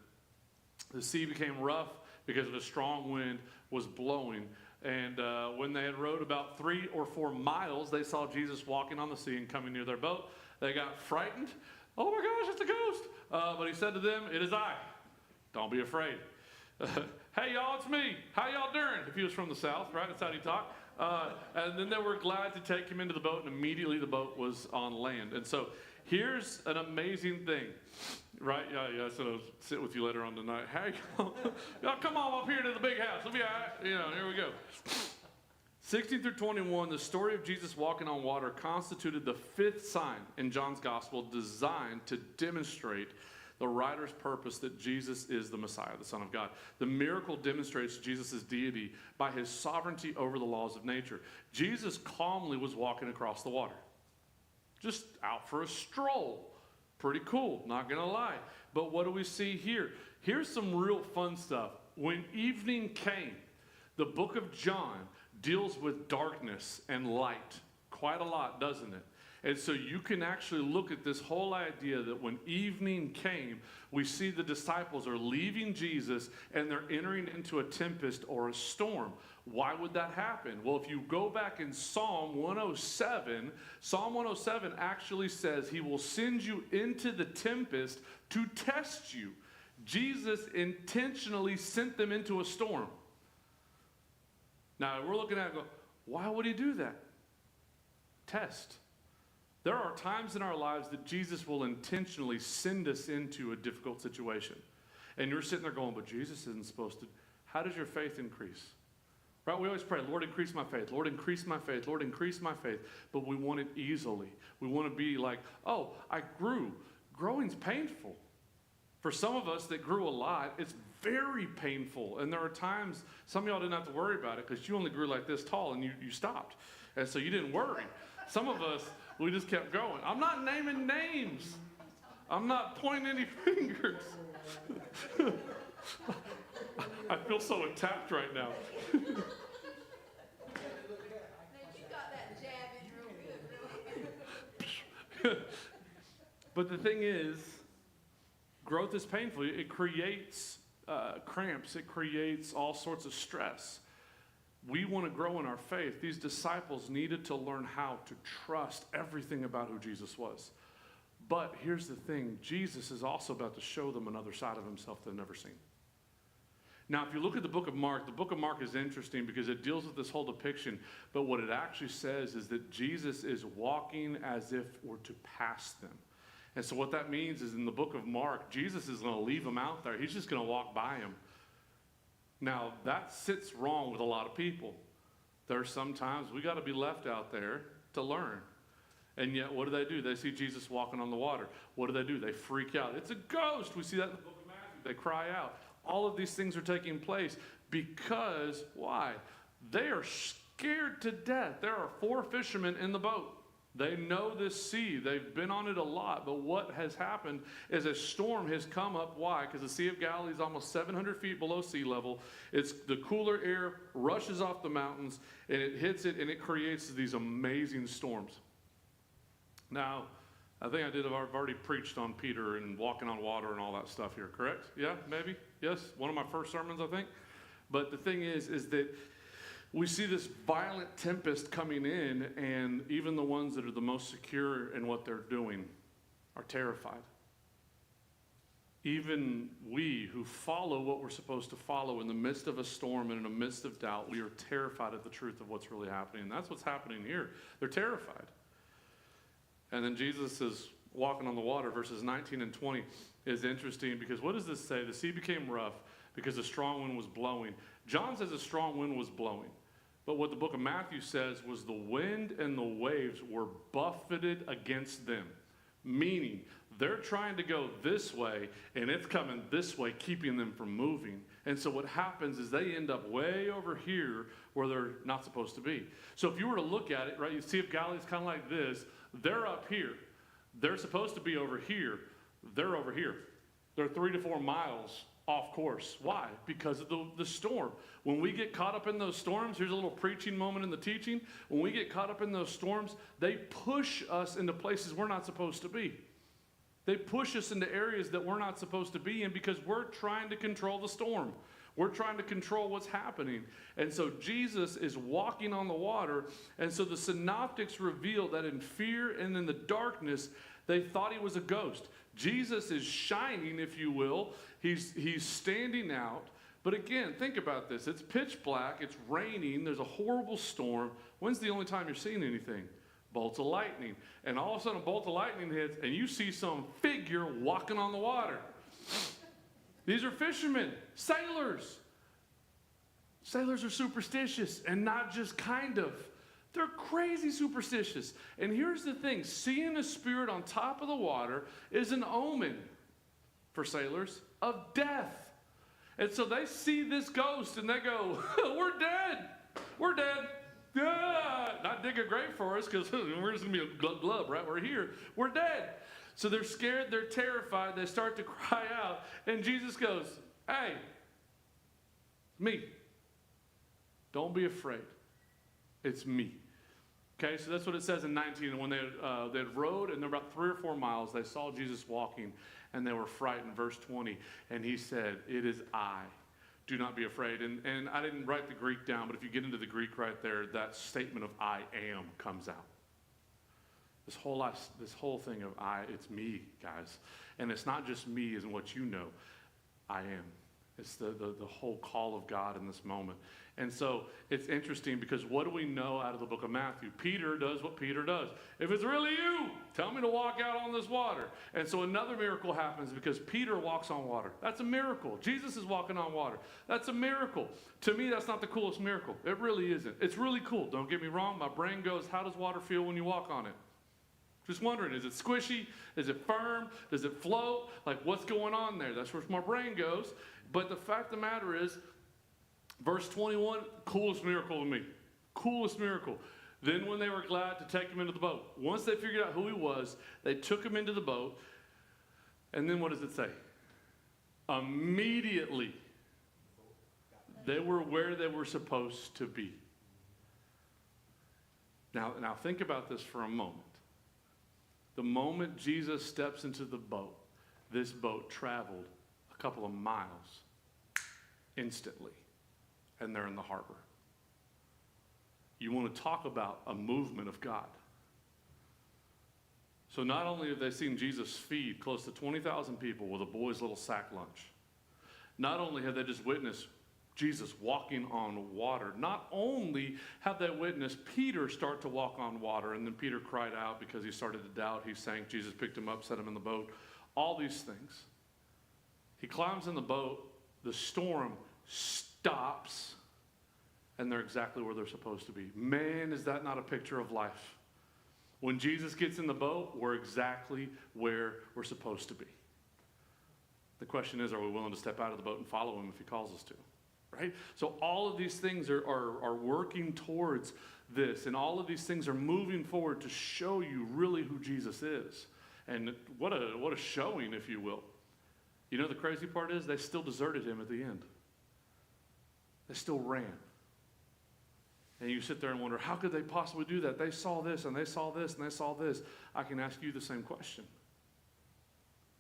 The sea became rough because of a strong wind was blowing. And when they had rowed about 3 or 4 miles, they saw Jesus walking on the sea and coming near their boat. They got frightened. Oh my gosh, it's a ghost. But he said to them, it is I. Don't be afraid. Hey, y'all, it's me. How y'all doing? If he was from the south, right? That's how he talked. And then they were glad to take him into the boat, and immediately the boat was on land. And so here's an amazing thing, right? Yeah, so I'll sit with you later on tonight. Hey, y'all come on up here to the big house. It'll be all right. You know, here we go. 16 through 21, the story of Jesus walking on water constituted the 5th sign in John's gospel designed to demonstrate the writer's purpose that Jesus is the Messiah, the Son of God. The miracle demonstrates Jesus' deity by his sovereignty over the laws of nature. Jesus calmly was walking across the water, just out for a stroll. Pretty cool, not gonna lie. But what do we see here? Here's some real fun stuff. When evening came, the book of John deals with darkness and light quite a lot, doesn't it? And so you can actually look at this whole idea that when evening came, we see the disciples are leaving Jesus and they're entering into a tempest or a storm. Why would that happen? Well, if you go back in Psalm 107, Psalm 107 actually says he will send you into the tempest to test you. Jesus intentionally sent them into a storm. Now, we're looking at it and go, why would he do that? Test. There are times in our lives that Jesus will intentionally send us into a difficult situation. And you're sitting there going, but Jesus isn't supposed to. How does your faith increase? Right? We always pray, Lord, increase my faith. Lord, increase my faith. Lord, increase my faith. But we want it easily. We want to be like, oh, I grew. Growing's painful. For some of us that grew a lot, it's very painful. And there are times, some of y'all didn't have to worry about it because you only grew like this tall and you stopped. And so you didn't worry. Some of us, we just kept going. I'm not naming names. I'm not pointing any fingers. I feel so attacked right now. Now, you got that jab in real good. But the thing is, growth is painful. It creates cramps. It creates all sorts of stress. We want to grow in our faith. These disciples needed to learn how to trust everything about who Jesus was. But here's the thing. Jesus is also about to show them another side of himself they've never seen. Now, if you look at the book of Mark is interesting because it deals with this whole depiction. But what it actually says is that Jesus is walking as if we're to pass them. And so what that means is in the book of Mark, Jesus is going to leave them out there. He's just going to walk by them. Now, that sits wrong with a lot of people. There's sometimes we got to be left out there to learn. And yet, what do? They see Jesus walking on the water. What do? They freak out. It's a ghost. We see that in the book of Matthew. They cry out. All of these things are taking place because, why? They are scared to death. There are 4 fishermen in the boat. They know this sea. They've been on it a lot. But what has happened is a storm has come up. Why? Because the Sea of Galilee is almost 700 feet below sea level. It's the cooler air rushes off the mountains, and it hits it, and it creates these amazing storms. Now, I think I've already preached on Peter and walking on water and all that stuff here, correct? Yeah, maybe? Yes? One of my first sermons, I think. But the thing is that we see this violent tempest coming in, and even the ones that are the most secure in what they're doing are terrified. Even we who follow what we're supposed to follow in the midst of a storm and in the midst of doubt, we are terrified of the truth of what's really happening. And that's what's happening here. They're terrified. And then Jesus is walking on the water. Verses 19 and 20 is interesting because what does this say? The sea became rough because a strong wind was blowing. John says a strong wind was blowing. But what the book of Matthew says was the wind and the waves were buffeted against them. Meaning, they're trying to go this way, and it's coming this way, keeping them from moving. And so what happens is they end up way over here where they're not supposed to be. So if you were to look at it, right, you see if Galilee's kind of like this, they're up here. They're supposed to be over here. They're over here. They're 3 to 4 miles off course. Why? Because of the storm. When we get caught up in those storms, here's a little preaching moment in the teaching. When we get caught up in those storms, they push us into places we're not supposed to be. They push us into areas that we're not supposed to be in because we're trying to control the storm. We're trying to control what's happening. And so Jesus is walking on the water. And so the synoptics reveal that in fear and in the darkness, they thought he was a ghost. Jesus is shining, if you will. He's standing out. But again, think about this. It's pitch black. It's raining. There's a horrible storm. When's the only time you're seeing anything? Bolts of lightning. And all of a sudden, a bolt of lightning hits, and you see some figure walking on the water. These are fishermen, sailors. Sailors are superstitious, and not just kind of. They're crazy superstitious. And here's the thing. Seeing a spirit on top of the water is an omen for sailors of death. And so they see this ghost, and they go, we're dead. We're dead. Not dig a grave for us, because we're just going to be a glub, right? We're here. We're dead. So they're scared. They're terrified. They start to cry out. And Jesus goes, hey, me. Don't be afraid. It's me. Okay, so that's what it says in 19. And when they had rowed, and they're about 3 or 4 miles, they saw Jesus walking, and they were frightened. Verse 20, and he said, it is I. Do not be afraid. And I didn't write the Greek down, but if you get into the Greek right there, that statement of I am comes out. This whole thing of it's me, guys. And it's not just me as in what you know. I am. It's the whole call of God in this moment. And so it's interesting because what do we know out of the book of Matthew? Peter does what Peter does. If it's really you, tell me to walk out on this water. And so another miracle happens because Peter walks on water. That's a miracle. Jesus is walking on water. That's a miracle. To me, that's not the coolest miracle. It really isn't. It's really cool. Don't get me wrong. My brain goes, how does water feel when you walk on it? Just wondering, is it squishy? Is it firm? Does it float? Like, what's going on there? That's where my brain goes. But the fact of the matter is, verse 21, coolest miracle to me. Coolest miracle. Then when they were glad to take him into the boat. Once they figured out who he was, they took him into the boat. And then what does it say? Immediately, they were where they were supposed to be. Now think about this for a moment. The moment Jesus steps into the boat, this boat traveled a couple of miles instantly, and they're in the harbor. You want to talk about a movement of God. So not only have they seen Jesus feed close to 20,000 people with a boy's little sack lunch, not only have they just witnessed Jesus walking on water, not only have they witnessed Peter start to walk on water, and then Peter cried out because he started to doubt. He sank. Jesus picked him up, set him in the boat. All these things. He climbs in the boat. The storm stops, and they're exactly where they're supposed to be. Man, is that not a picture of life? When Jesus gets in the boat, we're exactly where we're supposed to be. The question is, are we willing to step out of the boat and follow him if he calls us to? Right? So all of these things are working towards this, and all of these things are moving forward to show you really who Jesus is. And what a showing, if you will. You know, the crazy part is they still deserted him at the end. They still ran. And you sit there and wonder, how could they possibly do that? They saw this, and they saw this, and they saw this. I can ask you the same question.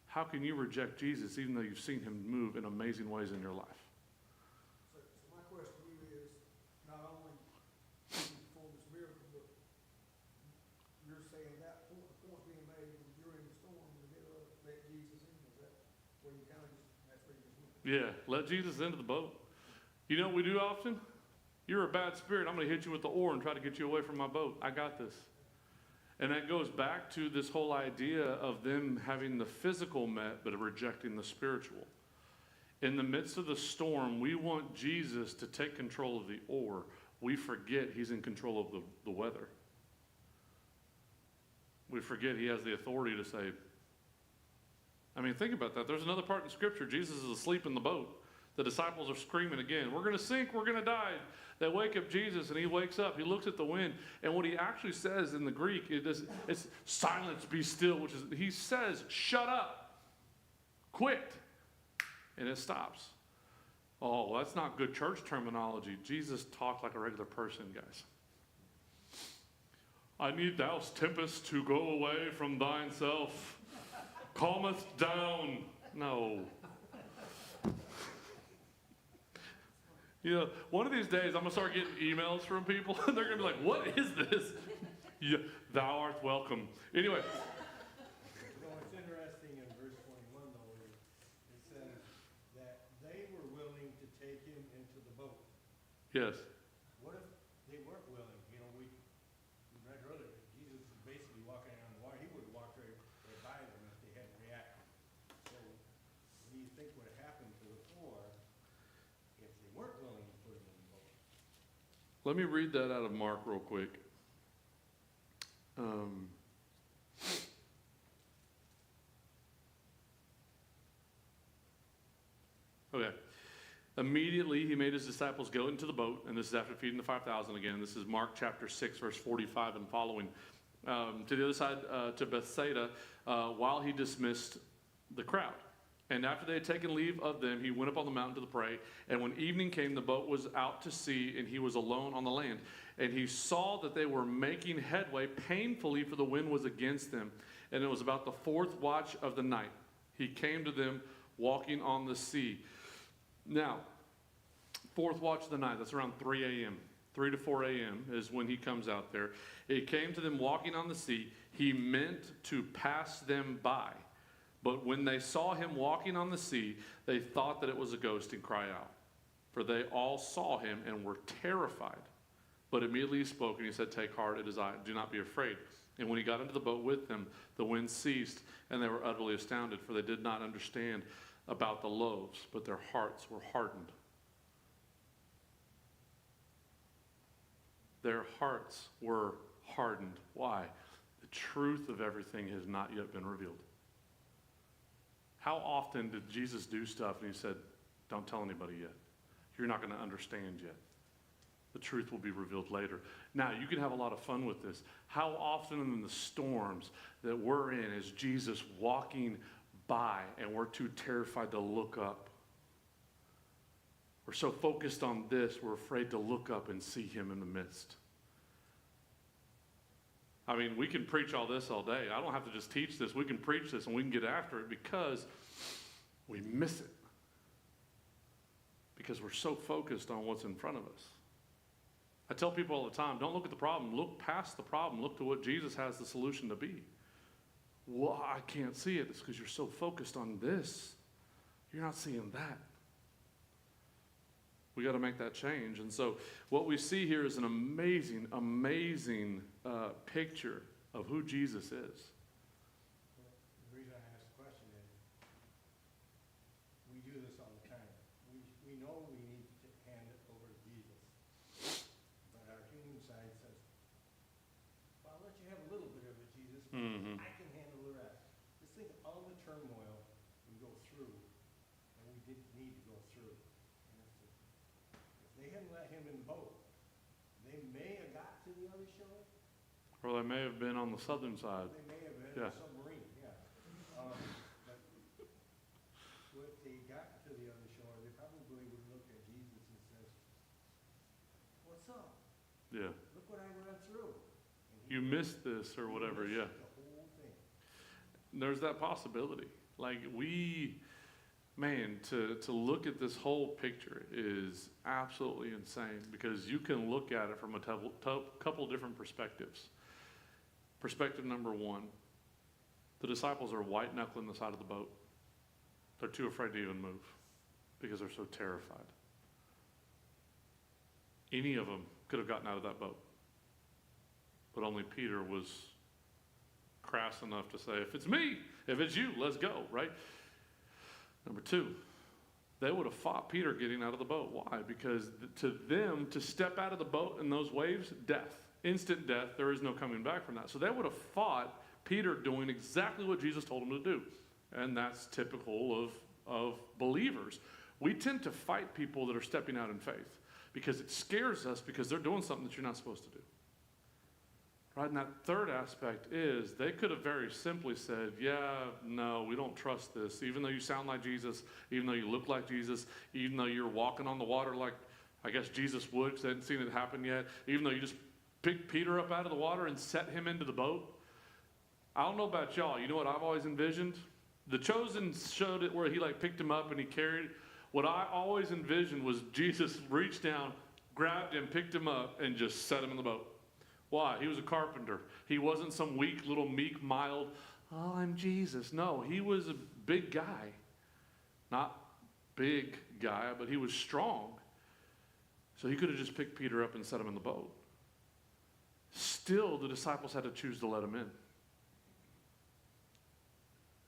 How can you reject Jesus even though you've seen him move in amazing ways in your life? So my question to you is, not only did he perform this miracle, but you're saying that the point being made when you're in the storm, in the middle of it, let Jesus in. Is that where you kind of just, that's where you just went? Yeah, let Jesus into the boat. You know what we do often? You're a bad spirit. I'm going to hit you with the oar and try to get you away from my boat. I got this. And that goes back to this whole idea of them having the physical met, but rejecting the spiritual. In the midst of the storm, we want Jesus to take control of the oar. We forget he's in control of the weather. We forget he has the authority to say, I mean, think about that. There's another part in Scripture. Jesus is asleep in the boat. The disciples are screaming again, we're going to sink, we're going to die. They wake up Jesus, and he wakes up. He looks at the wind, and what he actually says in the Greek, it's silence, be still, which is, he says, shut up, quit. and it stops. Oh, that's not good church terminology. Jesus talked like a regular person, guys. I need thou tempest to go away from thine self. Calmeth down. No. You know, one of these days I'm going to start getting emails from people, and they're going to be like, what is this? Yeah, thou art welcome. Anyway. You know, what's interesting in verse 21, though, is it says that they were willing to take him into the boat. Yes. What if they weren't willing? You know, we read earlier, Jesus is basically walking on the water. He would have walked right by them if they hadn't reacted. So, what do you think would have happened to the four if they weren't willing to put him in the boat? Let me read that out of Mark real quick. Okay. Immediately he made his disciples go into the boat, and this is after feeding the 5,000 again. This is Mark chapter 6, verse 45 and following. To the other side, to Bethsaida, while he dismissed the crowd. And after they had taken leave of them, he went up on the mountain to pray. And when evening came, the boat was out to sea, and he was alone on the land. And he saw that they were making headway painfully, for the wind was against them. And it was about the fourth watch of the night. He came to them walking on the sea. Now, fourth watch of the night, that's around 3 a.m. 3 to 4 a.m. is when he comes out there. He came to them walking on the sea. He meant to pass them by. But when they saw him walking on the sea, they thought that it was a ghost and cried out. For they all saw him and were terrified. But immediately he spoke and he said, "Take heart, it is I. Do not be afraid." And when he got into the boat with them, the wind ceased, and they were utterly astounded, for they did not understand about the loaves, but their hearts were hardened. Their hearts were hardened. Why? The truth of everything has not yet been revealed. How often did Jesus do stuff and he said, don't tell anybody yet. You're not going to understand yet. The truth will be revealed later. Now, you can have a lot of fun with this. How often in the storms that we're in is Jesus walking by and we're too terrified to look up? We're so focused on this, we're afraid to look up and see him in the midst. I mean, we can preach all this all day. I don't have to just teach this. We can preach this and we can get after it because we miss it. Because we're so focused on what's in front of us. I tell people all the time, don't look at the problem. Look past the problem. Look to what Jesus has the solution to be. Well, I can't see it. It's because you're so focused on this. You're not seeing that. We got to make that change. And so what we see here is an amazing, amazing picture of who Jesus is. The reason I ask the question is, we do this all the time. We know we need to hand it over to Jesus. But our human side says, well, I'll let you have a little bit of it, Jesus. Mm-hmm. I can handle the rest. Just think of all the turmoil we go through, and we didn't need to go through. And if they hadn't let him in the boat, they may have got to the other shore. Or they may have been on the southern side. They may have had Yeah. a submarine, yeah. But if they got to the other shore, they probably would look at Jesus and says, "What's up? Yeah. Look what I went through." And You missed this or whatever, yeah. The whole thing. There's that possibility. Like to look at this whole picture is absolutely insane because you can look at it from a couple different perspectives. Perspective number one, the disciples are white-knuckling the side of the boat. They're too afraid to even move because they're so terrified. Any of them could have gotten out of that boat, but only Peter was crass enough to say, if it's me, if it's you, let's go, right? Number two, they would have fought Peter getting out of the boat. Why? Because to them, to step out of the boat in those waves, death. Instant death. There is no coming back from that. So they would have fought Peter doing exactly what Jesus told him to do. And that's typical of believers. We tend to fight people that are stepping out in faith because it scares us because they're doing something that you're not supposed to do. Right? And that third aspect is they could have very simply said, yeah, no, we don't trust this. Even though you sound like Jesus, even though you look like Jesus, even though you're walking on the water like I guess Jesus would because they hadn't seen it happen yet, even though you just picked Peter up out of the water and set him into the boat. I don't know about y'all. You know what I've always envisioned? The Chosen showed it where he like picked him up and he carried. What I always envisioned was Jesus reached down, grabbed him, picked him up, and just set him in the boat. Why? He was a carpenter. He wasn't some weak, little, meek, mild, oh, I'm Jesus. No, he was a big guy. Not big guy, but he was strong. So he could have just picked Peter up and set him in the boat. Still, the disciples had to choose to let him in. And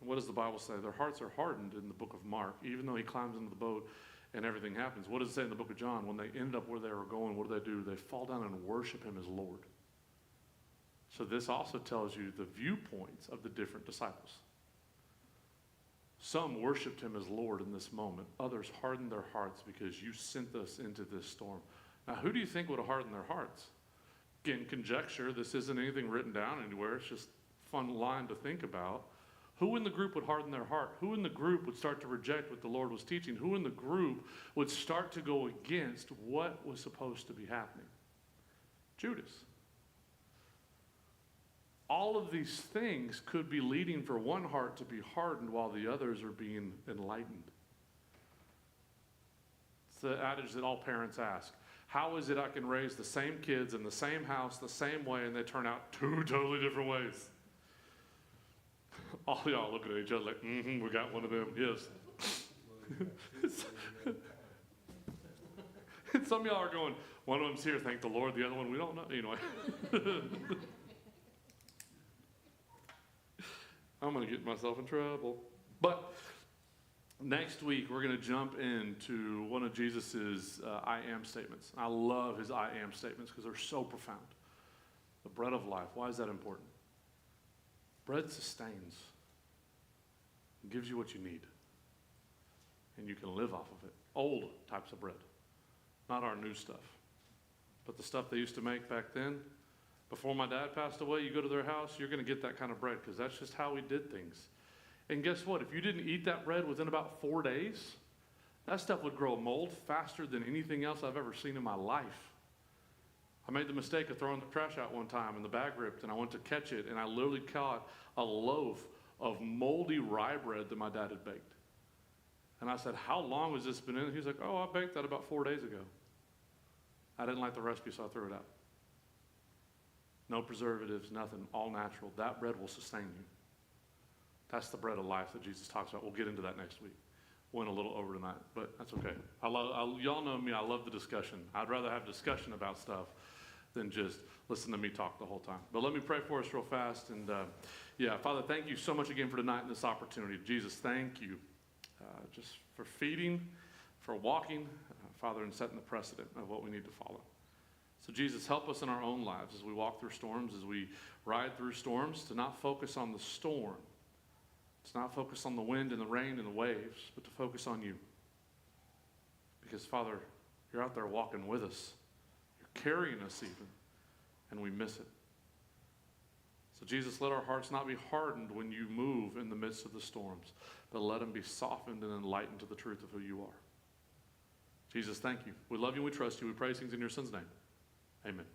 what does the Bible say? Their hearts are hardened in the book of Mark, even though he climbs into the boat and everything happens. What does it say in the book of John? When they ended up where they were going, what do? They fall down and worship him as Lord. So this also tells you the viewpoints of the different disciples. Some worshiped him as Lord in this moment. Others hardened their hearts because you sent us into this storm. Now, who do you think would have hardened their hearts? Again, conjecture. This isn't anything written down anywhere. It's just a fun line to think about. Who in the group would harden their heart? Who in the group would start to reject what the Lord was teaching? Who in the group would start to go against what was supposed to be happening? Judas. All of these things could be leading for one heart to be hardened while the others are being enlightened. It's the adage that all parents ask. How is it I can raise the same kids in the same house, the same way, and they turn out two totally different ways? All y'all looking at each other like, we got one of them, yes. And some of y'all are going, one of them's here, thank the Lord, the other one we don't know. Anyway. I'm going to get myself in trouble. But next week, we're going to jump into one of Jesus's I am statements. I love his I am statements because they're so profound. The bread of life. Why is that important? Bread sustains. It gives you what you need. And you can live off of it. Old types of bread. Not our new stuff. But the stuff they used to make back then, before my dad passed away, you go to their house, you're going to get that kind of bread because that's just how we did things. And guess what? If you didn't eat that bread within about 4 days, that stuff would grow mold faster than anything else I've ever seen in my life. I made the mistake of throwing the trash out one time and the bag ripped and I went to catch it and I literally caught a loaf of moldy rye bread that my dad had baked. And I said, how long has this been in? He's like, oh, I baked that about 4 days ago. I didn't like the recipe, so I threw it out. No preservatives, nothing, all natural. That bread will sustain you. That's the bread of life that Jesus talks about. We'll get into that next week. Went a little over tonight, but that's okay. Y'all know me, I love the discussion. I'd rather have discussion about stuff than just listen to me talk the whole time. But let me pray for us real fast. And Father, thank you so much again for tonight and this opportunity. Jesus, thank you just for feeding, for walking, Father, and setting the precedent of what we need to follow. So Jesus, help us in our own lives as we walk through storms, as we ride through storms, to not focus on the storm, to not focus on the wind and the rain and the waves, but to focus on you. Because, Father, you're out there walking with us. You're carrying us even, and we miss it. So Jesus, let our hearts not be hardened when you move in the midst of the storms, but let them be softened and enlightened to the truth of who you are. Jesus, thank you. We love you and we trust you. We praise things in your Son's name. Amen.